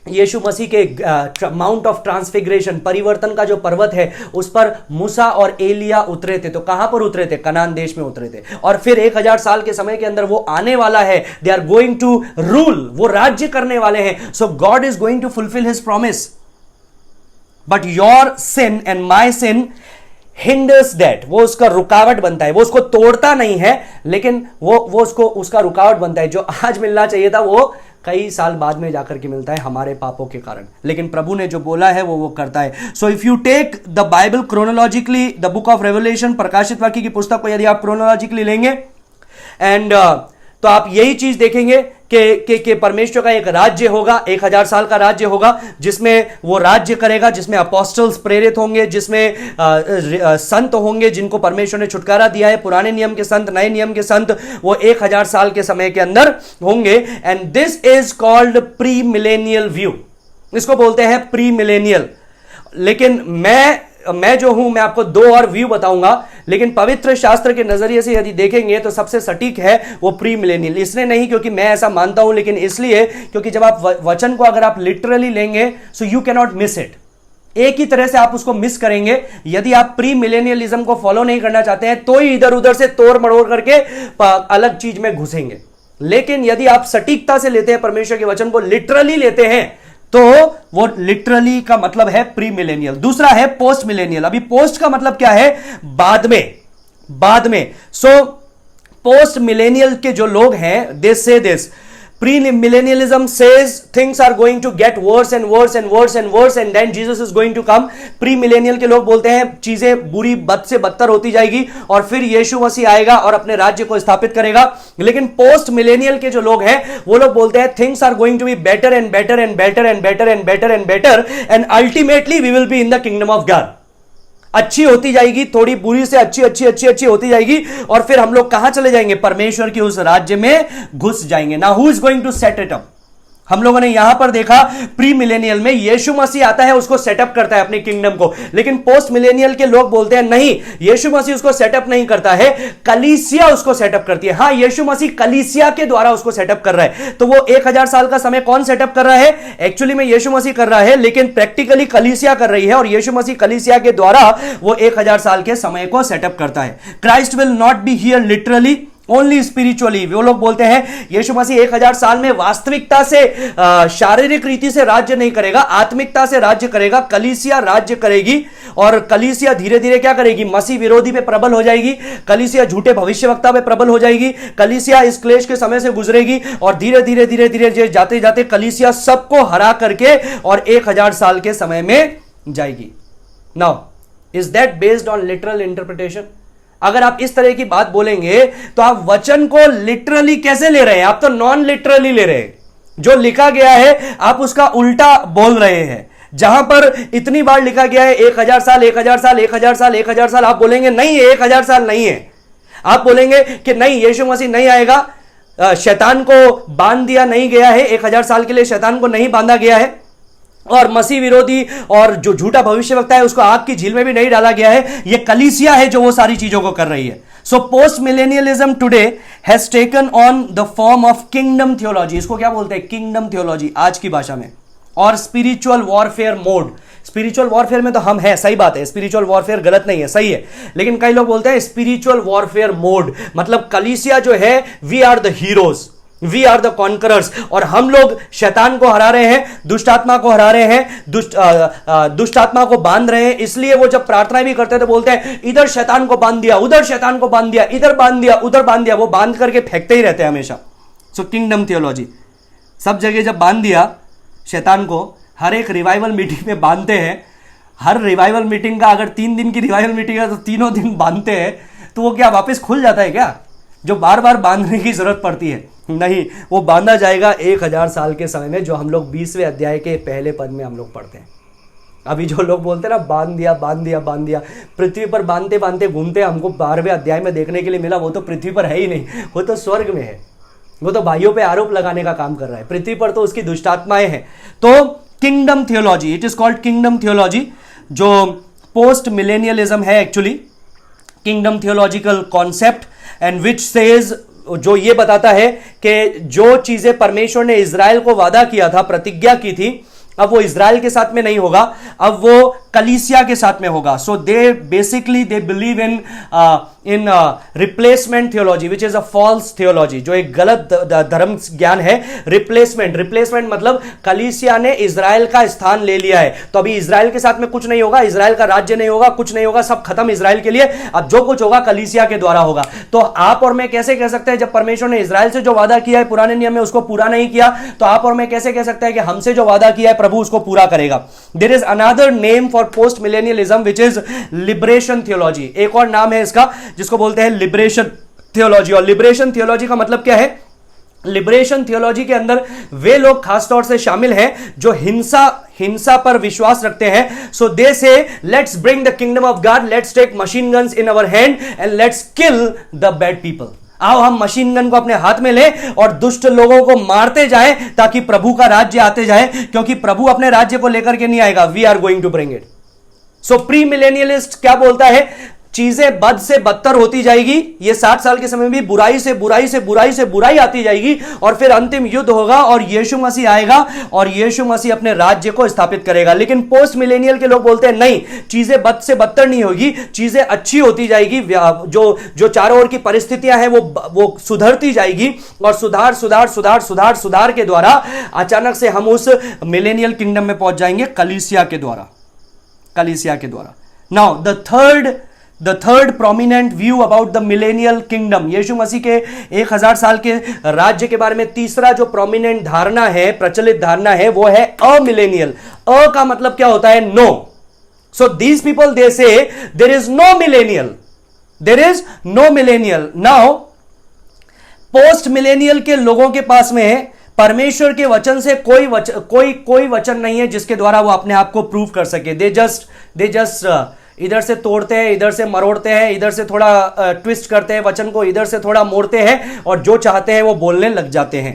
A: यीशु मसीह के माउंट ऑफ ट्रांसफिगरेशन, परिवर्तन का जो पर्वत है, उस पर मूसा और एलिया उतरे थे। तो कहां पर उतरे थे? कनान देश में उतरे थे। और फिर 1000 साल के समय के अंदर वो आने वाला है। They are going to rule, वो राज्य करने वाले हैं। So God is going to fulfil his promise, but your sin and my sin hinders that. वो उसका रुकावट बनता है, वो उसको तोड़ता नहीं है, लेकिन वो उसका रुकावट बनता है। जो आज मिलना चाहिए था वो कई साल बाद में जाकर के मिलता है हमारे पापों के कारण। लेकिन प्रभु ने जो बोला है वो करता है। So if you take the Bible chronologically, the book of Revelation, प्रकाशित वाक्य की पुस्तक को यदि आप क्रोनोलॉजिकली लेंगे एंड तो आप यही चीज देखेंगे कि परमेश्वर का एक राज्य होगा, 1000 साल का राज्य होगा, जिसमें वो राज्य करेगा, जिसमें अपोस्टल्स प्रेरित होंगे, जिसमें संत होंगे जिनको परमेश्वर ने छुटकारा दिया है। पुराने नियम के संत, नए नियम के संत, वो 1000 साल के समय के अंदर होंगे। And this is called pre millennial view, इसको बोलते हैं प्री मिलेनियल। लेकिन मैं जो हूं, मैं आपको 2 और व्यू बताऊंगा, लेकिन पवित्र शास्त्र के नजरिए से यदि देखेंगे तो सबसे सटीक है वो प्री मिलेनियल। इसलिए नहीं क्योंकि मैं ऐसा मानता हूं, लेकिन इसलिए क्योंकि जब आप वचन को अगर आप लिटरली लेंगे, so you can not miss it. एक ही तरह से आप उसको मिस करेंगे। यदि आप प्री मिलेनियलिज्म को फॉलो नहीं करना चाहते हैं तो ही इधर उधर से तोड़ मड़ोड़ करके अलग चीज में घुसेंगे। लेकिन यदि आप सटीकता से लेते हैं, परमेश्वर के वचन को लिटरली लेते हैं, तो वो लिटरली का मतलब है प्री मिलेनियल। दूसरा है पोस्ट मिलेनियल। अभी पोस्ट का मतलब क्या है? बाद में। सो पोस्ट मिलेनियल के जो लोग हैं, दे से this, pre-millennialism says things are going to get worse and worse and worse and worse and then Jesus is going to come. pre-millennial के लोग बोलते हैं चीजें बुरी बद से बदतर होती जाएगी और फिर यीशु मसीह आएगा और अपने राज्य को स्थापित करेगा। लेकिन पोस्ट मिलेनियल के जो लोग हैं वो लोग बोलते हैं things are going to be better and better and better and better and better and better and ultimately we will be in the kingdom of God. अच्छी होती जाएगी, थोड़ी बुरी से अच्छी अच्छी अच्छी अच्छी होती जाएगी और फिर हम लोग कहां चले जाएंगे? परमेश्वर के उस राज्य में घुस जाएंगे। Now who is going to set it up? हम लोगों ने यहां पर देखा प्री मिलेनियल में यीशु मसीह आता है, उसको सेटअप करता है अपनी किंगडम को, लेकिन पोस्ट मिलेनियल के लोग बोलते हैं नहीं, यीशु मसीह उसको सेटअप नहीं करता है, कलीसिया उसको सेटअप करती है। हां, यीशु मसीह कलीसिया के द्वारा उसको सेटअप कर रहा है। तो वो 1000 साल का समय कौन सेटअप कर रहा है? एक्चुअली में यीशु मसीह कर रहा है, लेकिन प्रैक्टिकली कलीसिया कर रही है, और यीशु मसीह कलीसिया के द्वारा वो 1000 साल के समय को सेटअप करता है। Christ will not be here literally, only spiritually. वो लोग बोलते हैं यीशु मसीह 1000 साल में वास्तविकता से शारीरिक रीति से राज्य नहीं करेगा, आत्मिकता से राज्य करेगा। कलीसिया राज्य करेगी, और कलीसिया धीरे धीरे क्या करेगी? मसीह विरोधी पे प्रबल हो जाएगी, कलीसिया झूठे भविष्यवक्ता पे प्रबल हो जाएगी, कलीसिया इस क्लेश के समय से गुजरेगी, और धीरे धीरे धीरे धीरे जाते जाते कलीसिया सबको हरा करके और 1000 साल के समय में जाएगी। Now is that based on literal interpretation? अगर आप इस तरह की बात बोलेंगे तो आप वचन को लिटरली कैसे ले रहे हैं? आप तो नॉन लिटरली ले रहे हैं। जो लिखा गया है आप उसका उल्टा बोल रहे हैं। जहां पर इतनी बार लिखा गया है 1000 साल 1000 साल 1000 साल 1000 साल, आप बोलेंगे नहीं, 1000 साल नहीं है। आप बोलेंगे कि नहीं, यीशु मसीह नहीं आएगा, शैतान को बांध दिया नहीं गया है, 1000 साल के लिए शैतान को नहीं बांधा गया है, और मसीह विरोधी और जो झूठा भविष्यवक्ता है उसको आग की झील में भी नहीं डाला गया है। ये कलीसिया है जो वो सारी चीजों को कर रही है। So post millennialism today has taken on the form of kingdom theology. इसको क्या बोलते हैं? किंगडम थियोलॉजी आज की भाषा में। और spiritual warfare mode. Spiritual warfare में तो हम हैं, सही बात है, स्पिरिचुअल वॉरफेयर गलत नहीं है, सही है, लेकिन कई लोग बोलते हैं स्पिरिचुअल वॉरफेयर मोड, मतलब कलीसिया जो है, we are the heroes, we are the conquerors, और हम लोग शैतान को हरा रहे हैं, दुष्ट आत्मा को हरा रहे हैं, दुष्ट आत्मा को बांध रहे हैं। इसलिए वो जब प्रार्थना भी करते हैं तो बोलते हैं इधर शैतान को बांध दिया, उधर शैतान को बांध दिया, इधर बांध दिया, उधर बांध दिया। वो बांध करके फेंकते ही रहते हैं हमेशा। सो किंगडम थियोलॉजी, सब जगह जब बांध दिया शैतान को, हर एक रिवाइवल मीटिंग में बांधते हैं। हर रिवाइवल मीटिंग का अगर 3 दिन की रिवाइवल मीटिंग है तो तीनों दिन बांधते हैं, तो वो क्या वापस खुल जाता है क्या? जो बार बार बांधने की जरूरत पड़ती है? नहीं, वो बांधा जाएगा 1000 साल के समय में, जो हम लोग 20वें अध्याय के पहले पद में हम लोग पढ़ते हैं। अभी जो लोग बोलते हैं ना बांध दिया बांध दिया बांध दिया, पृथ्वी पर बांधते बांधते घूमते हमको 12वें अध्याय में देखने के लिए मिला, वो तो पृथ्वी पर है ही नहीं, वो तो स्वर्ग में है। वो तो भाइयों पे आरोप लगाने का काम कर रहा है, पृथ्वी पर तो उसकी दुष्टात्माएं हैं। तो kingdom theology, it is called kingdom theology, जो पोस्ट मिलेनियलिज्म है actually, kingdom theological concept, and which says, जो ये बताता है कि जो चीजें परमेश्वर ने इजराइल को वादा किया था, प्रतिज्ञा की थी, अब वो इजराइल के साथ में नहीं होगा, अब वो कलीसिया के साथ में होगा। So they basically they believe in replacement theology which is a false theology, जो एक गलत धर्म ज्ञान है। रिप्लेसमेंट मतलब कलीसिया ने इजराइल का स्थान ले लिया है, तो अभी इजराइल के साथ में कुछ नहीं होगा, इजराइल का राज्य नहीं होगा, कुछ नहीं होगा, सब खत्म इजराइल के लिए। अब जो कुछ होगा कलीसिया के द्वारा होगा। तो आप और मैं कैसे कह सकते हैं, जब परमेश्वर ने इजराइल से जो वादा किया है पुराने नियम में उसको पूरा नहीं किया, तो आप और मैं कैसे कह सकते हैं कि हमसे जो वादा किया है प्रभु उसको पूरा करेगा? There is another name for post millennialism which is liberation theology. एक और नाम है इसका जिसको बोलते हैं लिबरेशन थियोलॉजी। और लिबरेशन थियोलॉजी का मतलब क्या है? लिबरेशन थियोलॉजी के अंदर वे लोग खासतौर से शामिल हैं जो हिंसा पर विश्वास रखते हैं। So they say let's bring the kingdom of God, let's take machine guns in our hand and let's kill the bad people. आओ हम मशीन गन को अपने हाथ में लें और दुष्ट लोगों को मारते जाएं ताकि प्रभु का राज्य आते जाए, क्योंकि प्रभु अपने राज्य को लेकर के नहीं आएगा, we are going to bring it. So pre millennialist क्या बोलता है? चीजें बद से बदतर होती जाएगी, ये 60 साल के समय में भी बुराई से बुराई से बुराई से बुराई आती जाएगी, और फिर अंतिम युद्ध होगा और यीशु मसीह आएगा और यीशु मसीह अपने राज्य को स्थापित करेगा। लेकिन पोस्ट मिलेनियल के लोग बोलते हैं नहीं, चीजें बद से बदतर नहीं होगी, चीजें अच्छी होती जाएगी, जो चारों ओर की परिस्थितियां हैं वो सुधरती जाएगी, और सुधार के द्वारा अचानक से हम उस मिलेनियल किंगडम में पहुंच जाएंगे कलीसिया के द्वारा। Now the third prominent view about the millennial kingdom, Yeshu Masih के 1000 साल के राज्य के बारे में तीसरा जो प्रोमिनेंट धारणा है, प्रचलित धारणा है, वो है अमिलेनियल। अ का मतलब क्या होता है? No. So these people they say there is no millennial. Now post millennial के लोगों के पास में परमेश्वर के वचन से कोई वचन नहीं है जिसके द्वारा वो अपने आप को प्रूव कर सके। दे जस्ट इधर से तोड़ते हैं, इधर से मरोड़ते हैं, इधर से थोड़ा ट्विस्ट करते हैं वचन को, इधर से थोड़ा मोड़ते हैं, और जो चाहते हैं वो बोलने लग जाते हैं।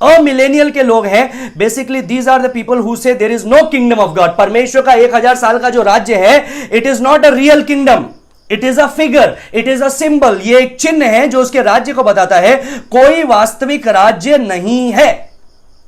A: अमिलेनियल के लोग हैं, basically these are the people who say there is no kingdom of God. परमेश्वर का 1000 साल का जो राज्य है, it is not a real kingdom, it is a figure, it is a symbol. ये एक चिन्ह है जो उसके राज्य को बताता है, कोई वास्तविक राज्य नहीं है।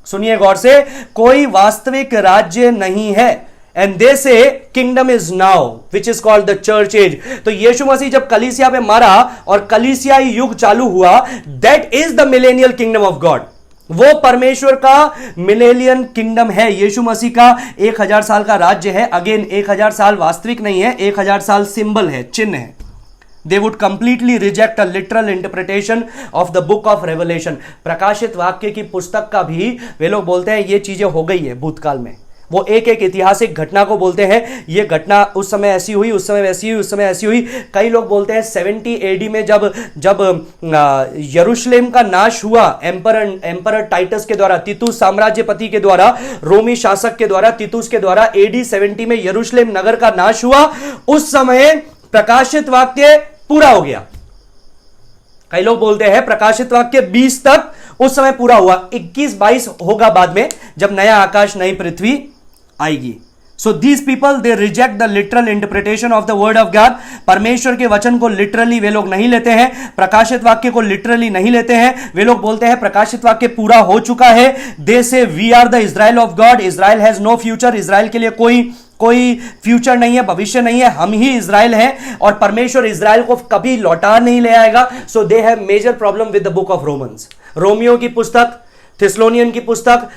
A: सुनिए गौर से, कोई वास्तविक राज्य नहीं है। And they say kingdom is now which is called the church age. तो यीशु मसीह जब कलीसिया पे मरा और कलीसियाई युग चालू हुआ, that is the millennial kingdom of God. वो परमेश्वर का मिलेनियल किंगडम है। यीशु मसीह का 1000 साल का राज्य है। अगेन 1000 साल वास्तविक नहीं है, 1000 साल सिंबल है, चिन्ह है। They would completely reject a literal interpretation of the book of Revelation। प्रकाशित वाक्य की पुस्तक का भी वे लोग बोलते हैं ये चीजें हो गई है भूतकाल में। वो एक एक ऐतिहासिक घटना को बोलते हैं, ये घटना उस समय ऐसी हुई, उस समय वैसी हुई, उस समय ऐसी हुई। कई लोग बोलते हैं 70 एडी में जब यरूशलेम का नाश हुआ एम्परर टाइटस के द्वारा, तीतुस साम्राज्यपति के द्वारा, रोमी शासक के द्वारा, तीतुस के द्वारा एडी 70 में यरूशलेम नगर का नाश हुआ, उस समय प्रकाशित वाक्य पूरा हो गया। कई लोग बोलते हैं प्रकाशित वाक्य 20 तक उस समय पूरा हुआ, 21-22 होगा बाद में जब नया आकाश नई पृथ्वी आएगी। सो these people they reject the literal interpretation of the word of God. परमेश्वर के वचन को लिटरली वे लोग नहीं लेते हैं, प्रकाशित वाक्य को लिटरली नहीं लेते हैं। वे लोग बोलते हैं प्रकाशित वाक्य पूरा हो चुका है। They say we are the Israel of God, Israel has no future. Israel के लिए कोई फ्यूचर नहीं है, भविष्य नहीं है, हम ही इजराइल हैं और परमेश्वर इजराइल को कभी लौटा नहीं ले आएगा। So they have major problem with the book of Romans. Romiyo की पुस्तक, थिस्सलुनीयन की पुस्तक,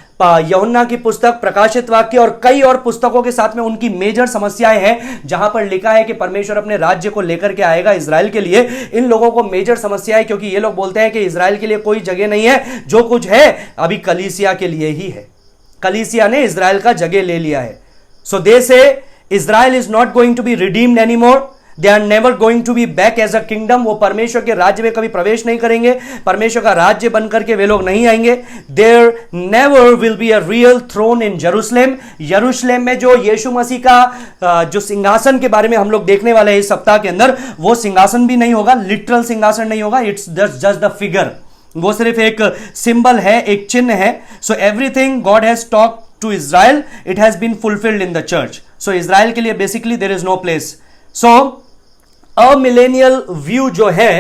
A: यूहन्ना की पुस्तक, प्रकाशित वाक्य और कई और पुस्तकों के साथ में उनकी मेजर समस्याएं हैं, जहां पर लिखा है कि परमेश्वर अपने राज्य को लेकर के आएगा इजराइल के लिए। इन लोगों को मेजर समस्या है क्योंकि ये लोग बोलते हैं कि इजराइल के लिए कोई जगह नहीं है, जो कुछ है अभी कलीसिया के लिए ही है। कलीसिया ने इजराइल का जगह ले लिया है। So they say Israel is not going to be redeemed anymore. They are never going to be back as a kingdom. वो परमेश्वर के राज्य में कभी प्रवेश नहीं करेंगे, परमेश्वर का राज्य बनकर के वे लोग नहीं आएंगे। There never will be a real throne in Jerusalem. यरूशलेम में जो यीशु मसीह का जो सिंहासन के बारे में हम लोग देखने वाले हैं इस सप्ताह के अंदर, वो सिंहासन भी नहीं होगा, लिटरल सिंहासन नहीं होगा। It's just the figure. वो सिर्फ एक सिंबल है, एक चिन्ह है। So everything God has talked to Israel, it has been fulfilled in the church. So Israel के लिए basically there is no place. So a millennial view जो है,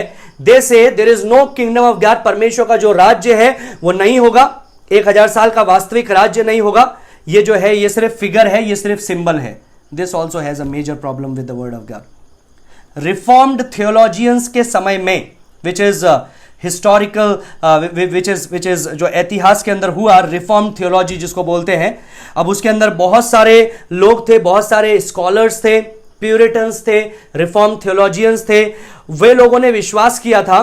A: they say there is no kingdom of God। परमेश्वर का जो राज्य है वो नहीं होगा, 1000 साल का वास्तविक राज्य नहीं होगा। ये जो है ये सिर्फ फिगर है, ये सिर्फ सिंबल है। This also has a major problem with the word of God. Reformed theologians के समय में, which is historical which is जो इतिहास के अंदर हुआ, रिफॉर्म थियोलॉजी जिसको बोलते हैं। अब उसके अंदर बहुत सारे लोग थे, बहुत सारे स्कॉलर्स थे, प्यूरिटन्स थे, रिफॉर्म थियोलॉजियंस थे। वे लोगों ने विश्वास किया था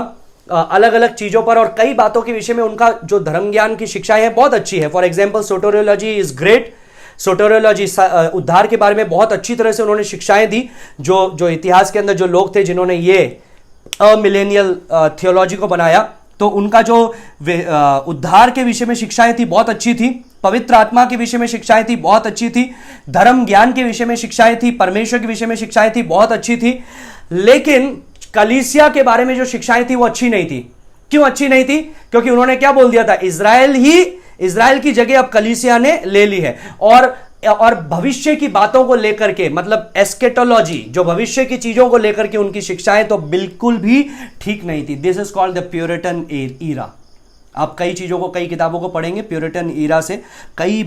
A: अलग अलग चीजों पर और कई बातों के विषय में उनका जो धर्म ज्ञान की शिक्षाएं हैं बहुत अच्छी है। For example soteriology is great. Soteriology उद्धार के बारे में बहुत अच्छी तरह से उन्होंने शिक्षाएं दी। जो इतिहास के अंदर जो लोग थे जिन्होंने ये मिलेनियल थियोलॉजी को बनाया, तो उनका जो उद्धार के विषय में शिक्षाएं थी बहुत अच्छी थी, पवित्र आत्मा के विषय में शिक्षाएं थी बहुत अच्छी थी, धर्म ज्ञान के विषय में शिक्षाएं थी, परमेश्वर के विषय में शिक्षाएं थी बहुत अच्छी थी। लेकिन कलीसिया के बारे में जो शिक्षाएं थी वो अच्छी नहीं थी। क्यों अच्छी नहीं थी? क्योंकि उन्होंने क्या बोल दिया था, इजराइल की जगह अब कलीसिया ने ले ली है। और भविष्य की बातों को लेकर के, मतलब एस्केटोलॉजी, जो भविष्य की चीजों को लेकर के उनकी शिक्षाएं तो बिल्कुल भी ठीक नहीं थी। This is called the Puritan era. आप कई चीजों को, कई किताबों को पढ़ेंगे, प्यूरिटन ईरा से कई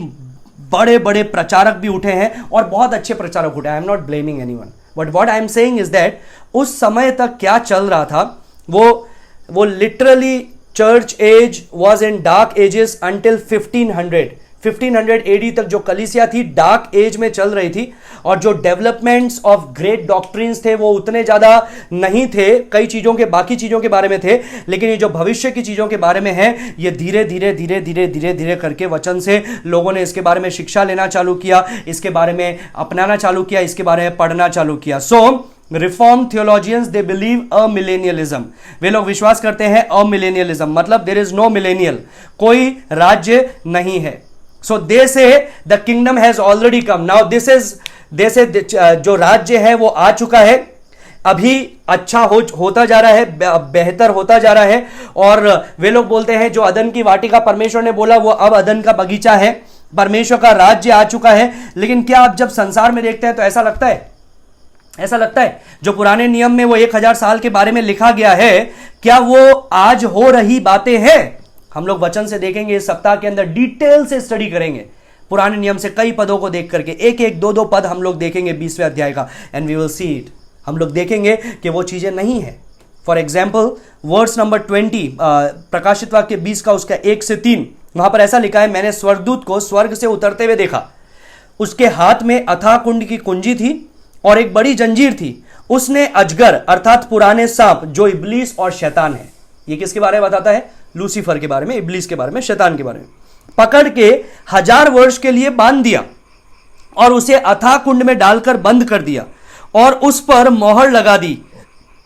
A: बड़े बड़े प्रचारक भी उठे हैं और बहुत अच्छे प्रचारक उठे। I am not blaming anyone, but what I am saying is that उस समय तक क्या चल रहा था, वो literally church age was in dark ages until 1500 AD तक जो कलीसिया थी डार्क एज में चल रही थी। और जो डेवलपमेंट्स ऑफ ग्रेट डॉक्ट्रिन्स थे वो उतने ज्यादा नहीं थे, कई चीजों के, बाकी चीजों के बारे में थे, लेकिन ये जो भविष्य की चीजों के बारे में है ये धीरे धीरे करके वचन से लोगों ने इसके बारे में शिक्षा लेना चालू किया, इसके बारे में अपनाना चालू किया, इसके बारे में पढ़ना चालू किया। So reform theologians they believe amillennialism. वे लोग विश्वास करते हैं अ मिलेनियलिज्म, मतलब देयर इज नो मिलेनियल, कोई राज्य नहीं है। So they say the kingdom has already come. Now this is, they say जो राज्य है वो आ चुका है। अभी अच्छा होता जा रहा है, बेहतर होता जा रहा है। और वे लोग बोलते हैं जो अदन की वाटिका परमेश्वर ने बोला वो अब अदन का बगीचा है, परमेश्वर का राज्य आ चुका है। लेकिन क्या आप जब संसार में देखते हैं तो ऐसा लगता है जो पुराने नियम में वो 1000 साल के बारे में लिखा गया है, क्या वो आज हो रही बातें हैं? हम लोग वचन से देखेंगे, इस सप्ताह के अंदर डिटेल से स्टडी करेंगे पुराने नियम से कई पदों को देख करके, एक दो पद हम लोग देखेंगे 20वें अध्याय का, and we will see it. हम लोग देखेंगे कि वो चीजें नहीं है। फॉर एग्जाम्पल वर्स नंबर 20, प्रकाशित वाक्य 20 का उसका 1 से 3, वहां पर ऐसा लिखा है, मैंने स्वर्गदूत को स्वर्ग से उतरते हुए देखा, उसके हाथ में अथाह कुंड की कुंजी थी और एक बड़ी जंजीर थी। उसने अजगर अर्थात पुराने सांप जो इब्लीस और शैतान है, ये किसके बारे में बताता है? लूसीफर के बारे में, इब्लीस के बारे में, शैतान के बारे में, पकड़ के 1000 वर्ष के लिए बांध दिया और उसे अथाह कुंड में डालकर बंद कर दिया और उस पर मोहर लगा दी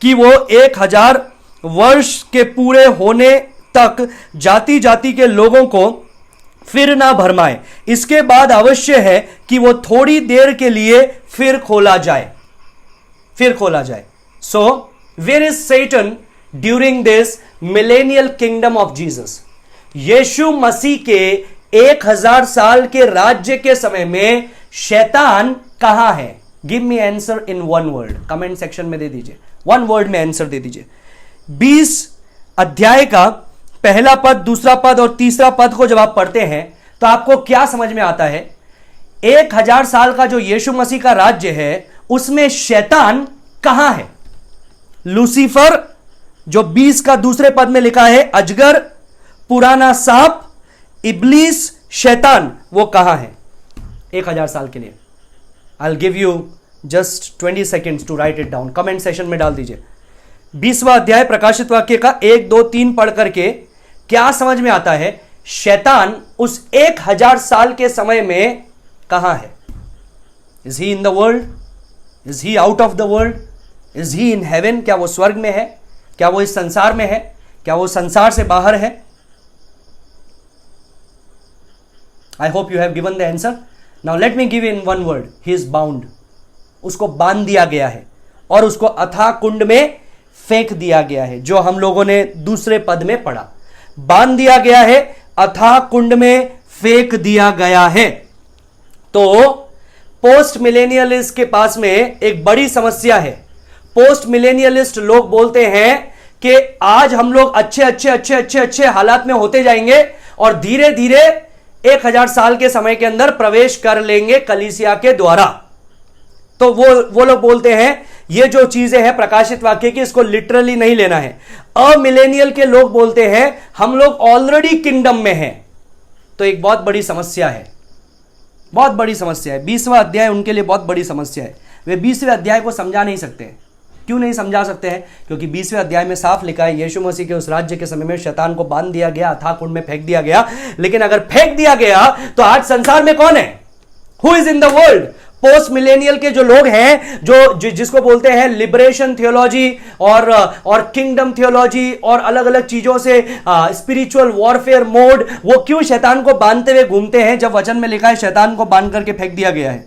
A: कि वो 1000 वर्ष के पूरे होने तक जाति जाति के लोगों को फिर ना भरमाए। इसके बाद अवश्य है कि वो थोड़ी देर के लिए फिर खोला जाए। So where is Satan during this millennial kingdom of Jesus? Yeshu Masih के 1000 साल के राज्य के समय में शैतान कहां है? Give me answer in one word, comment section में दे दीजिए, वन वर्ड में आंसर दे दीजिए। 20 अध्याय का पहला पद, दूसरा पद और तीसरा पद को जब आप पढ़ते हैं तो आपको क्या समझ में आता है? 1000 साल का जो यीशु मसीह का राज्य है उसमें शैतान कहां है? लूसीफर जो 20 का दूसरे पद में लिखा है, अजगर, पुराना सांप, इब्लीस, शैतान, वो कहां है 1000 साल के लिए? I will give you just 20 seconds to write it down, comment session में डाल दीजिए। 20वां अध्याय प्रकाशित वाक्य का 1, 2, 3 पढ़ करके क्या समझ में आता है? शैतान उस 1000 साल के समय में कहां है? Is he in the world? Is he out of the world? Is he in heaven? क्या वो स्वर्ग में है? क्या वो इस संसार में है? क्या वो संसार से बाहर है? I hope you have given the answer. Now let me give in one word, he is bound. उसको बांध दिया गया है और उसको अथाह कुंड में फेंक दिया गया है, जो हम लोगों ने दूसरे पद में पढ़ा। बांध दिया गया है, अथाह कुंड में फेंक दिया गया है। तो पोस्ट मिलेनियलिस्ट के पास में एक बड़ी समस्या है। पोस्ट मिलेनियलिस्ट लोग बोलते हैं कि आज हम लोग अच्छे हालात में होते जाएंगे और धीरे धीरे 1000 साल के समय के अंदर प्रवेश कर लेंगे कलीसिया के द्वारा। तो वो लोग बोलते हैं ये जो चीजें हैं प्रकाशित वाक्य की, इसको लिटरली नहीं लेना है। अमिलेनियल के लोग बोलते हैं हम लोग ऑलरेडी किंगडम में हैं। तो एक बहुत बड़ी समस्या है, बहुत बड़ी समस्या है। 20वां अध्याय उनके लिए बहुत बड़ी समस्या है। वे 20वें अध्याय को समझा नहीं सकते। क्यों नहीं समझा सकते हैं? क्योंकि 20वें अध्याय में साफ लिखा है यीशु मसीह के उस राज्य के समय में शैतान को बांध दिया गया, अथाह कुंड में फेंक दिया गया। लेकिन अगर फेंक दिया गया तो आज संसार में कौन है? Who is in the world? Post millennial के जो लोग हैं, जो जिसको बोलते हैं लिबरेशन थियोलॉजी और किंगडम थियोलॉजी और अलग अलग चीजों से स्पिरिचुअल वॉरफेयर मोड, वो क्यों शैतान को बांधते हुए घूमते हैं जब वचन में लिखा है शैतान को बांध करके फेंक दिया गया है?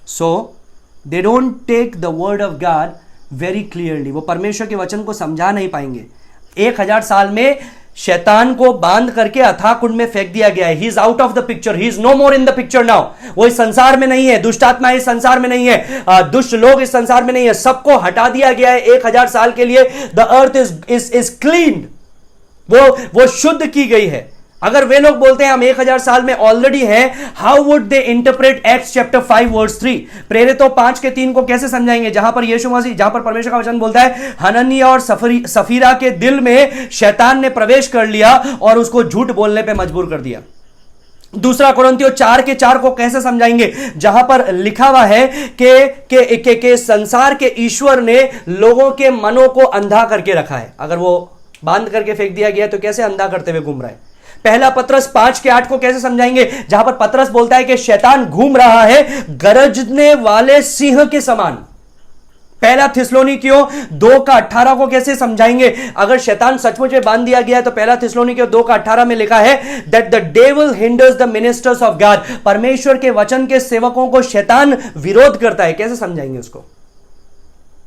A: So they don't take the word of God very clearly. वो परमेश्वर के वचन को समझा नहीं पाएंगे। 1000 साल में शैतान को बांध करके अथाह कुंड में फेंक दिया गया है। He is out of the picture, he is no more in the picture now. वो इस संसार में नहीं है, दुष्ट आत्मा इस संसार में नहीं है, दुष्ट लोग इस संसार में नहीं है, सबको हटा दिया गया है 1000 साल के लिए। द अर्थ इज क्लीन, वो शुद्ध की गई है। अगर वे लोग बोलते हैं हम 1000 साल में ऑलरेडी हैं, how would they interpret Acts chapter 5 verse 3? प्रेरितों 5 के 3 को कैसे समझाएंगे, जहां पर यीशु मसीह, जहां पर परमेश्वर का वचन बोलता है हननिया और सफीरा के दिल में शैतान ने प्रवेश कर लिया और उसको झूठ बोलने पे मजबूर कर दिया। दूसरा कोरिन्थियों 4 के 4 को कैसे समझाएंगे, जहां पर लिखा हुआ है कि संसार के ईश्वर ने लोगों के मनों को अंधा करके रखा है। अगर वो बांध करके फेंक दिया गया तो कैसे अंधा करते हुए घूम रहा है? पहला पत्रस 5 के 8 को कैसे समझाएंगे, जहां पर पत्रस बोलता है कि शैतान घूम रहा है गरजने वाले सिंह के समान। पहला थिस्सलुनीकियों 2 का 18 को कैसे समझाएंगे? अगर शैतान सचमुच में बांध दिया गया है तो पहला थिस्सलुनीकियों 2 का 18 में लिखा है that the devil hinders the ministers of God. परमेश्वर के वचन के सेवकों को शैतान विरोध करता है। कैसे समझाएंगे उसको?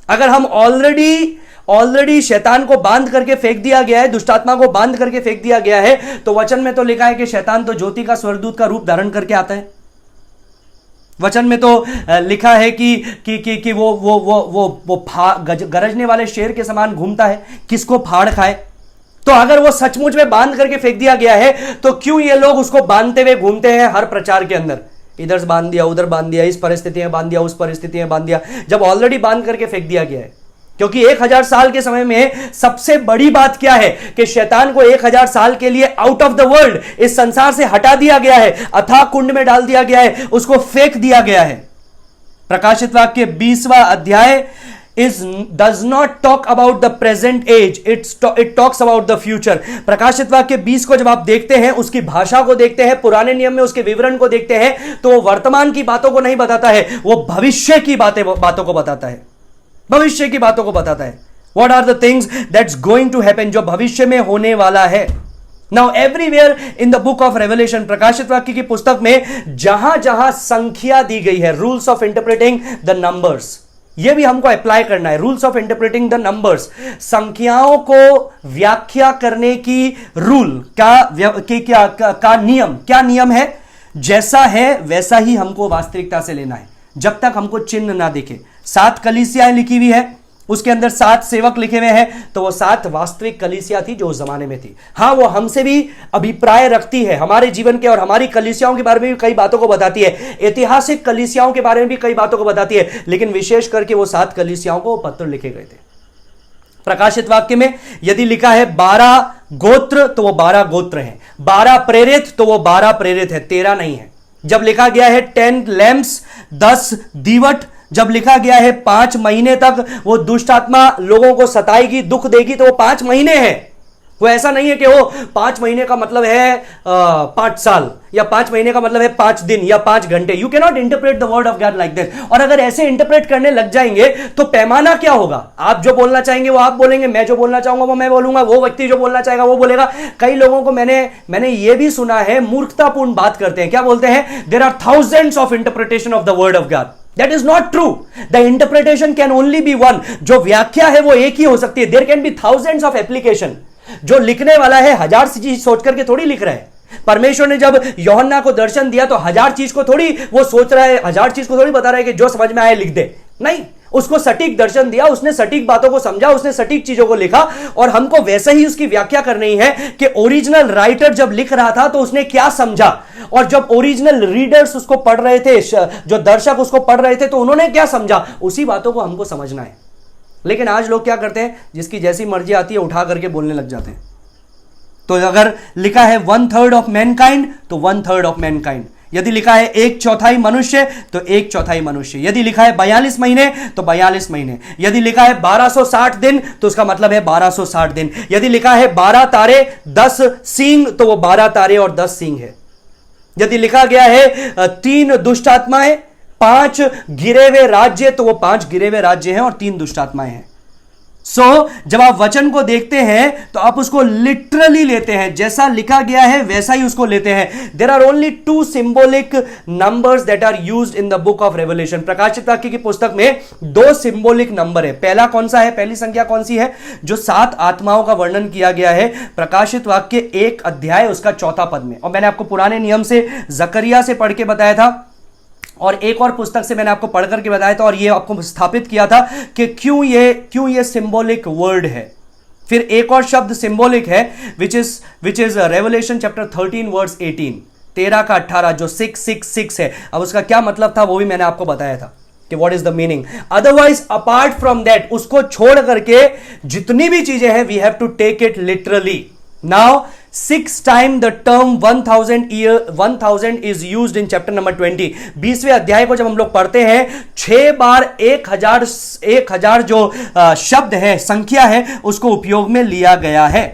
A: अगर हम ऑलरेडी शैतान को बांध करके फेंक दिया गया है, दुष्टात्मा को बांध करके फेंक दिया गया है, तो वचन में तो लिखा है कि शैतान तो ज्योति का स्वर्गदूत का रूप धारण करके आता है। वचन में तो लिखा है कि वो गरजने वाले शेर के समान घूमता है, किसको फाड़ खाए। तो अगर वो सचमुच में बांध करके फेंक दिया गया है, तो क्यों ये लोग उसको बांधते हुए घूमते हैं हर प्रचार के अंदर? इधर से बांध दिया, उधर बांध दिया, इस परिस्थिति में बांध दिया, उस परिस्थिति में बांध दिया, जब ऑलरेडी बांध करके फेंक दिया गया है। क्योंकि 1000 साल के समय में सबसे बड़ी बात क्या है कि शैतान को 1000 साल के लिए आउट ऑफ द वर्ल्ड, इस संसार से हटा दिया गया है, अथाह कुंड में डाल दिया गया है, उसको फेंक दिया गया है। प्रकाशित वाक्य 20वां अध्याय does not talk about the present age, it talks about the future। प्रकाशित वाक्य 20 को जब आप देखते हैं, उसकी भाषा को देखते हैं, पुराने नियम में उसके विवरण को देखते हैं, तो वो वर्तमान की बातों को नहीं बताता है, वो भविष्य की बातों को बताता है, भविष्य की बातों को बताता है। What are the things that's going to happen, जो भविष्य में होने वाला है। Now everywhere in the book of Revelation, प्रकाशित वाक्य की पुस्तक में जहां जहां संख्या दी गई है, rules of interpreting the numbers, यह भी हमको अप्लाई करना है। Rules of interpreting the numbers, संख्याओं को व्याख्या करने की रूल का नियम, क्या नियम है? जैसा है वैसा ही हमको वास्तविकता से लेना है, जब तक हमको चिन्ह ना दिखे। 7 कलीसियाएं लिखी हुई है, उसके अंदर 7 सेवक लिखे हुए हैं, तो वो 7 वास्तविक कलीसिया थी जो उस जमाने में थी। हां, वो हमसे भी अभिप्राय रखती है, हमारे जीवन के और हमारी कलीसियाओं के बारे में भी कई बातों को बताती है, ऐतिहासिक कलीसियाओं के बारे में भी कई बातों को बताती है, लेकिन विशेष करके वो 7 कलीसियाओं को पत्र लिखे गए थे। प्रकाशित वाक्य में यदि लिखा है 12 गोत्र, तो वो 12 गोत्र हैं। 12 प्रेरित, तो वो 12 प्रेरित है, 13 नहीं है। जब लिखा गया है 10 लैम्प्स, 10 दीवट, जब लिखा गया है 5 महीने तक वो दुष्ट आत्मा लोगों को सताएगी, दुख देगी, तो वो 5 महीने है। वो ऐसा नहीं है कि वो 5 महीने का मतलब है 5 साल, या 5 महीने का मतलब है 5 दिन या 5 घंटे। You can not interpret the word of God like this. और अगर ऐसे इंटरप्रेट करने लग जाएंगे तो पैमाना क्या होगा? आप जो बोलना चाहेंगे वो आप बोलेंगे, मैं जो बोलना चाहूंगा वो मैं बोलूंगा, वो व्यक्ति जो बोलना चाहेगा वो बोलेगा। कई लोगों को मैंने ये भी सुना है, मूर्खतापूर्ण बात करते हैं। क्या बोलते हैं? There are thousands of interpretation of the word of God. That is not true. The interpretation can only be one. जो व्याख्या है वो एक ही हो सकती है। There can be thousands of application. जो लिखने वाला है 1000 चीज सोच करके थोड़ी लिख रहा है। परमेश्वर ने जब यूहन्ना को दर्शन दिया तो 1000 चीज को थोड़ी वो सोच रहा है, 1000 चीज को थोड़ी बता रहा है कि जो समझ में आए लिख दे। नहीं, उसको सटीक दर्शन दिया, उसने सटीक बातों को समझा, उसने सटीक चीजों को लिखा, और हमको वैसे ही उसकी व्याख्या करनी है कि ओरिजिनल राइटर जब लिख रहा था तो उसने क्या समझा, और जब ओरिजिनल रीडर्स उसको पढ़ रहे थे, जो दर्शक उसको पढ़ रहे थे, तो उन्होंने क्या समझा, उसी बातों को हमको समझना है। लेकिन आज लोग क्या करते हैं, जिसकी जैसी मर्जी आती है उठा करके बोलने लग जाते हैं। तो अगर लिखा है 1/3 ऑफ मैनकाइंड, तो 1/3 ऑफ मैनकाइंड। यदि लिखा है 1/4 मनुष्य, तो 1/4 मनुष्य। यदि लिखा है 42 महीने, तो 42 महीने। यदि लिखा है 1260 दिन, तो उसका मतलब है 1260 दिन। यदि लिखा है 12 तारे 10 सींग, तो वो 12 तारे और 10 सींग है। यदि लिखा गया है 3 दुष्ट आत्माएं, 5 गिरे हुए राज्य, तो वो 5 गिरे हुए राज्य हैं और 3 दुष्ट आत्माएं हैं। जब आप वचन को देखते हैं तो आप उसको लिटरली लेते हैं, जैसा लिखा गया है वैसा ही उसको लेते हैं। There are only 2 symbolic numbers that are used in the book of Revelation. प्रकाशित वाक्य की पुस्तक में 2 सिंबॉलिक नंबर है। पहला कौन सा है? पहली संख्या कौन सी है? जो 7 आत्माओं का वर्णन किया गया है प्रकाशित वाक्य 1 अध्याय उसका 4 पद में। और मैंने आपको पुराने नियम से जकरिया से पढ़ के बताया था, और एक और पुस्तक से मैंने आपको पढ़ करके बताया था, और ये आपको स्थापित किया था कि क्यों ये सिंबॉलिक वर्ड है। फिर एक और शब्द सिंबॉलिक है which is Revelation chapter 13 verse 18, 13 का 18, जो 666 है। अब उसका क्या मतलब था वो भी मैंने आपको बताया था कि what is the meaning. Otherwise apart from that, उसको छोड़ करके जितनी भी चीजें हैं we have to take it literally. Now 6 times the term 1000 is used in chapter number 20। 20वें अध्याय को जब हम लोग पढ़ते हैं, 6 बार 1000 जो शब्द है, संख्या है, उसको उपयोग में लिया गया है।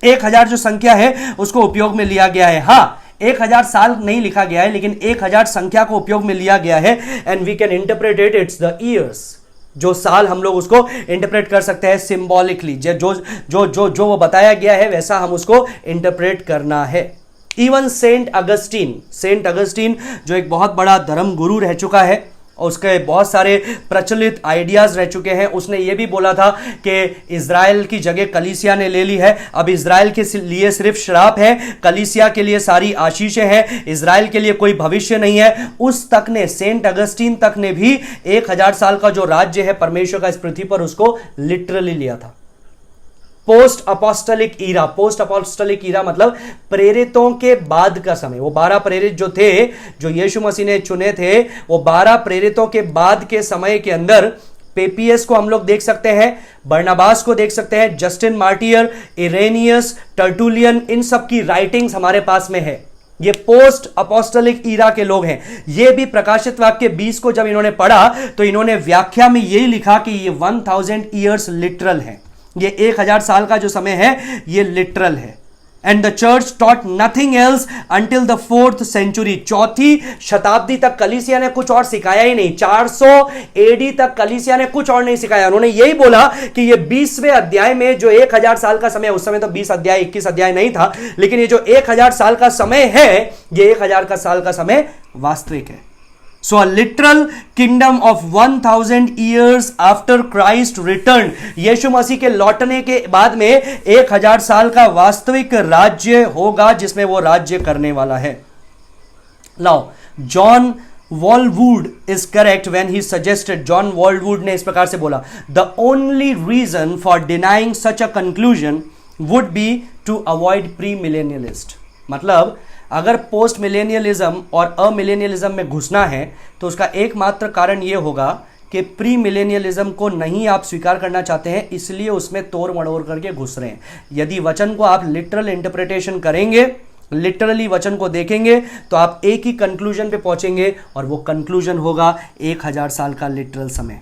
A: 1000 जो संख्या है उसको उपयोग में लिया गया है। हाँ, 1000 साल नहीं लिखा गया है, लेकिन 1000 संख्या को उपयोग में लिया गया है। And we can interpret it's the years. जो साल हम लोग उसको इंटरप्रेट कर सकते हैं सिंबॉलिकली, जो वो बताया गया है वैसा हम उसको इंटरप्रेट करना है। इवन सेंट अगस्टीन जो एक बहुत बड़ा धर्म गुरु रह चुका है, उसके बहुत सारे प्रचलित आइडियाज रह चुके हैं। उसने ये भी बोला था कि इजराइल की जगह कलीसिया ने ले ली है, अब इजराइल के लिए सिर्फ श्राप है, कलीसिया के लिए सारी आशीषें हैं, इजराइल के लिए कोई भविष्य नहीं है। उस तक ने, सेंट अगस्टीन तक ने भी 1000 साल का जो राज्य है परमेश्वर का इस पृथ्वी पर, उसको लिटरली लिया था। पोस्ट अपोस्टलिक ईरा, पोस्ट अपोस्टलिक ईरा मतलब प्रेरितों के बाद का समय। वो 12 प्रेरित जो थे, जो यीशु मसीह ने चुने थे, वो 12 प्रेरितों के बाद के समय के अंदर पेपियस को हम लोग देख सकते हैं, बरनबास को देख सकते हैं, जस्टिन मार्टियर, इरेनियस, टर्टुलियन, इन सब की राइटिंग्स हमारे पास में है। ये पोस्ट अपोस्टलिक ईरा के लोग हैं। ये भी प्रकाशित वाक्य 20 को जब इन्होंने पढ़ा तो इन्होंने व्याख्या में यही लिखा कि ये 1000 ईयर्स लिटरल है, ये 1000 साल का जो समय है ये लिटरल है। And the church taught nothing else until the 4th century, 4वीं शताब्दी तक कलीसिया ने कुछ और सिखाया ही नहीं। 400 AD तक कलीसिया ने कुछ और नहीं सिखाया। उन्होंने यही बोला कि ये 20वें अध्याय में जो 1000 साल का समय, उस समय तो 20 अध्याय 21 अध्याय नहीं था, लेकिन ये जो 1000 साल का समय है, ये 1000 साल का समय वास्तविक है। So a literal kingdom of 1000 years after Christ returned, यीशु मसीह के लौटने के बाद में 1000 साल का वास्तविक राज्य होगा जिसमें वो राज्य करने वाला है। Now, John Walwood is correct when he suggested, John Walwood ने इस प्रकार से बोला, the only reason for denying such a conclusion would be to avoid premillennialist। मतलब अगर पोस्ट मिलेनियलिज्म और अमिलेनियलिज्म में घुसना है तो उसका एकमात्र कारण यह होगा कि प्री मिलेनियलिज्म को नहीं आप स्वीकार करना चाहते हैं, इसलिए उसमें तोड़ मड़ोड़ करके घुस रहे हैं। यदि वचन को आप लिटरल इंटरप्रिटेशन करेंगे, लिटरली वचन को देखेंगे, तो आप एक ही कंक्लूजन पे पहुंचेंगे और वो कंक्लूजन होगा 1000 साल का लिटरल समय।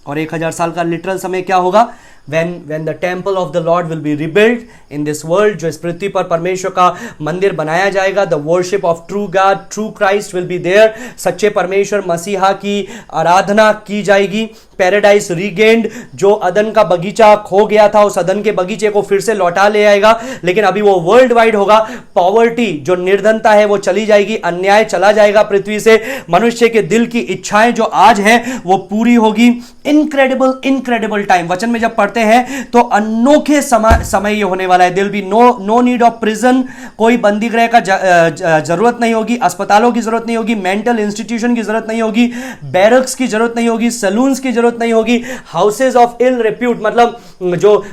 A: और 1000 साल का लिटरल समय क्या होगा? when the temple of the Lord will be rebuilt in this world, जो इस पृथ्वी पर परमेश्वर का मंदिर बनाया जाएगा, the worship of true God, true Christ will be there, सच्चे परमेश्वर मसीहा की आराधना की जाएगी। पैराडाइज रीगेन्ड, जो अदन का बगीचा खो गया था, उस अदन के बगीचे को फिर से लौटा ले आएगा, लेकिन अभी वो वर्ल्ड वाइड होगा। पॉवर्टी, जो निर्धनता है, वो चली जाएगी, अन्याय चला जाएगा पृथ्वी से, मनुष्य के दिल की इच्छाएं जो आज हैं वो पूरी होगी। इनक्रेडिबल टाइम, वचन में जब पढ़ते हैं तो अनोखे समय ये होने वाला है। There'll be no need of prison, कोई बंदी गृह का जरूरत नहीं होगी, अस्पतालों की जरूरत नहीं होगी, मेंटल इंस्टीट्यूशन की जरूरत नहीं होगी, बैरक्स की जरूरत नहीं होगी, सलून्स की जरूरत नहीं होगी, हाउसेज ऑफ इल रिप्यूट, मतलब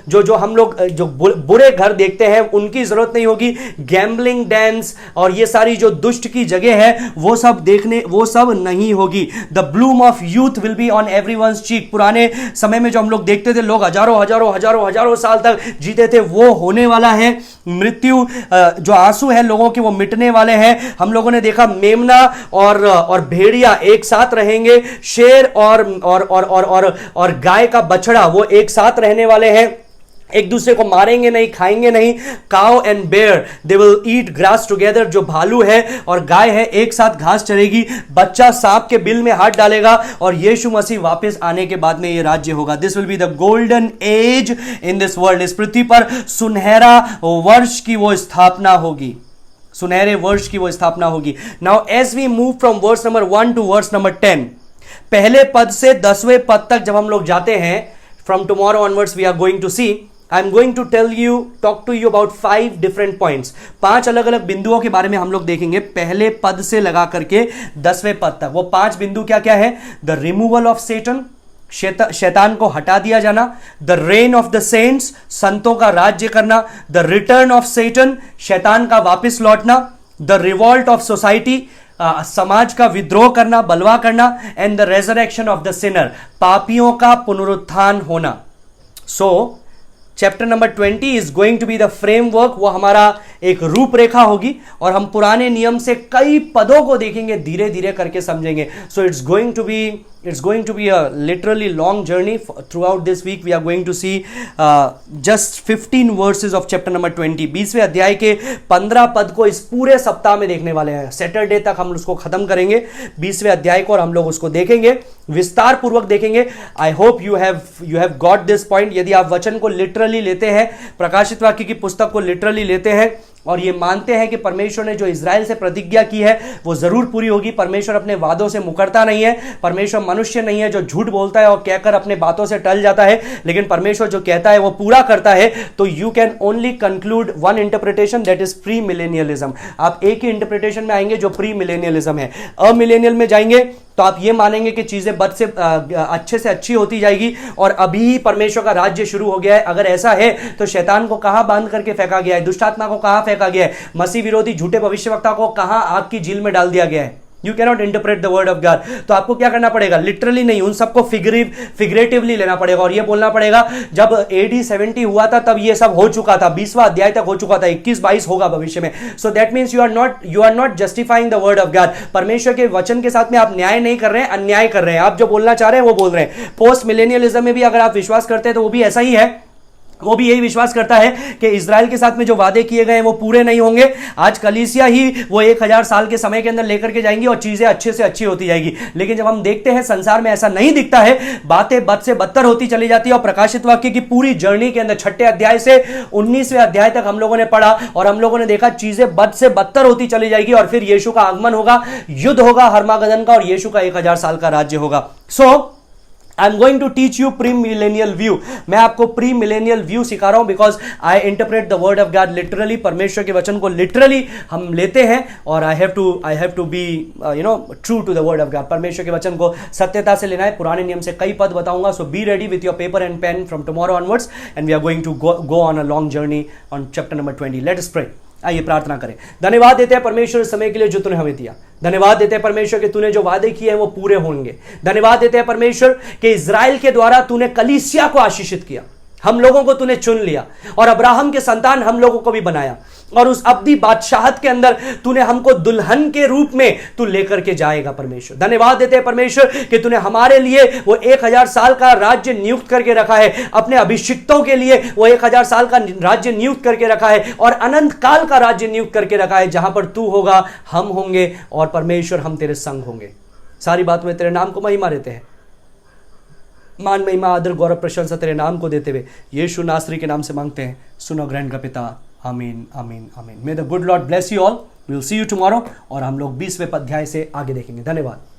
A: जो हम लोग जो बुरे घर देखते हैं उनकी जरूरत नहीं होगी, गैम्बलिंग डेंस और ये सारी जो दुष्ट की जगह है वो सब नहीं होगी। The bloom of youth will be on everyone's cheek, पुराने समय में जो हम लोग देखते थे लोग हजारों साल तक जीते थे, वो होने वाला है। मृत्यु, जो आंसू है लोगों के, वो मिटने वाले हैं। हम लोगों ने देखा मेमना और भेड़िया एक साथ रहेंगे, शेर और गाय का बछड़ा वो एक साथ रहने वाले हैं, एक दूसरे को मारेंगे नहीं, खाएंगे नहीं। Cow and bear they will eat grass together, जो भालू है और गाय है एक साथ घास चरेगी, बच्चा सांप के बिल में हाथ डालेगा, और यीशु मसीह वापस आने के बाद में ये राज्य होगा। This will be the golden age in this world, इस पृथ्वी पर सुनहरा वर्ष की वो स्थापना होगी, सुनहरे वर्ष की वो स्थापना होगी। Now as we move from verse number 1 to verse number 10, पहले पद से 10वें पद तक जब हम लोग जाते हैं, from tomorrow onwards we are going to see, I am going to talk to you about 5 different points, 5 अलग अलग बिंदुओं के बारे में हम लोग देखेंगे, पहले पद से लगा करके 10वें पद तक। वो 5 बिंदु क्या क्या है? द रिमूवल ऑफ सेटन, शैतान को हटा दिया जाना, the rain of the saints, संतों का राज्य करना, द रिटर्न ऑफ सेटन, शैतान का वापस लौटना, द रिवॉल्ट ऑफ सोसाइटी, समाज का विद्रोह करना, बलवा करना, and the resurrection of the sinner, पापियों का पुनरुत्थान होना। So chapter number 20 is going to be the framework, वो हमारा एक रूपरेखा होगी, और हम पुराने नियम से कई पदों को देखेंगे, धीरे धीरे करके समझेंगे। So it's going to be a literally long journey. Throughout this week we are going to see just 15 verses of chapter number 20. 20वें अध्याय के 15 पद को इस पूरे सप्ताह में देखने वाले हैं। सैटरडे तक हम उसको खत्म करेंगे 20वें अध्याय को, और हम लोग उसको देखेंगे, विस्तार पूर्वक देखेंगे। I hope you have got this point. यदि आप वचन को लिटरली लेते हैं, प्रकाशित वाक्य की पुस्तक को लिटरली लेते हैं, और ये मानते हैं कि परमेश्वर ने जो इजराइल से प्रतिज्ञा की है वो जरूर पूरी होगी। परमेश्वर अपने वादों से मुकरता नहीं है, परमेश्वर मनुष्य नहीं है जो झूठ बोलता है और कहकर अपने बातों से टल जाता है, लेकिन परमेश्वर जो कहता है वो पूरा करता है। तो you can only conclude one interpretation, that is pre millennialism. आप एक ही इंटरप्रिटेशन में आएंगे जो प्री मिलेनियलिज्म है। अमिलेनियल में जाएंगे तो आप ये मानेंगे कि चीजें बद से अच्छे से अच्छी होती जाएगी और अभी ही परमेश्वर का राज्य शुरू हो गया है। अगर ऐसा है तो शैतान को कहां बांध करके फेंका गया है, दुष्टात्मा को कहां फेंका गया है, मसीह विरोधी झूठे भविष्यवक्ता को कहां आग की झील में डाल दिया गया है। You cannot interpret the word of God. तो आपको क्या करना पड़ेगा, लिटरली नहीं, उन सबको फिगरेटिवली लेना पड़ेगा और ये बोलना पड़ेगा जब AD 70 हुआ था तब ये सब हो चुका था, 20वां अध्याय तक हो चुका था, 21-22 होगा भविष्य में। So that means you are not justifying the word of God. परमेश्वर के वचन के साथ में आप न्याय नहीं कर रहे हैं, अन्याय कर रहे हैं। आप जो बोलना चाह रहे हैं वो बोल रहे हैं। पोस्ट मिलेनियलिज्म में भी अगर आप विश्वास करते हैं तो वो भी ऐसा ही है, वो भी यही विश्वास करता है कि इजराइल के साथ में जो वादे किए गए हैं वो पूरे नहीं होंगे। आज कलीसिया ही वो 1000 साल के समय के अंदर लेकर के जाएंगी और चीजें अच्छे से अच्छी होती जाएगी। लेकिन जब हम देखते हैं संसार में ऐसा नहीं दिखता है, बातें बद से बदतर होती चली जाती है। और प्रकाशित वाक्य की पूरी जर्नी के अंदर 6ठे अध्याय से 19वें अध्याय तक हम लोगों ने पढ़ा और हम लोगों ने देखा चीजें बद से बदतर होती चली जाएगी और फिर यीशु का आगमन होगा, युद्ध होगा हर्मागदन का और यीशु का 1000 साल का राज्य होगा। So I am going to teach you pre millennial view. मैं आपको प्री मिलेनियल व्यू सिखा रहा हूं because I interpret the word of God literally. परमेश्वर के वचन को लिटरली हम लेते हैं और I have to be true to the word of God. परमेश्वर के वचन को सत्यता से लेना है। पुराने नियम से कई पद बताऊंगा, so be ready with your paper and pen from tomorrow onwards and we are going to go on a long journey on chapter number 20। Let us pray. आइए प्रार्थना करें। धन्यवाद देते हैं परमेश्वर इस समय के लिए जो तूने हमें दिया। धन्यवाद देते हैं परमेश्वर कि तूने जो वादे किए हैं वो पूरे होंगे। धन्यवाद देते हैं परमेश्वर कि इजराइल के द्वारा तूने कलीसिया को आशीषित किया, हम लोगों को तूने चुन लिया और अब्राहम के संतान हम लोगों को भी बनाया और उस अब्दी बादशाहत के अंदर तूने हमको दुल्हन के रूप में तू लेकर के जाएगा। परमेश्वर धन्यवाद देते हैं परमेश्वर कि तूने हमारे लिए वो 1000 साल का राज्य नियुक्त करके रखा है, अपने अभिषिक्तों के लिए वो 1000 साल का राज्य नियुक्त करके रखा है और अनंत काल का राज्य नियुक्त करके रखा है, जहां पर तू होगा हम होंगे और परमेश्वर हम तेरे संग होंगे। सारी बात में तेरे नाम को महिमा देते हैं। मान महिमा आदर गौरव प्रशंसा तेरे नाम को देते हुए यीशु नासरी के नाम से मांगते हैं, सुनो ग्रहण का पिता। आमीन आमीन amen. May the good Lord bless you all. We will see you tomorrow और हम लोग 20वें अध्याय से आगे देखेंगे। धन्यवाद।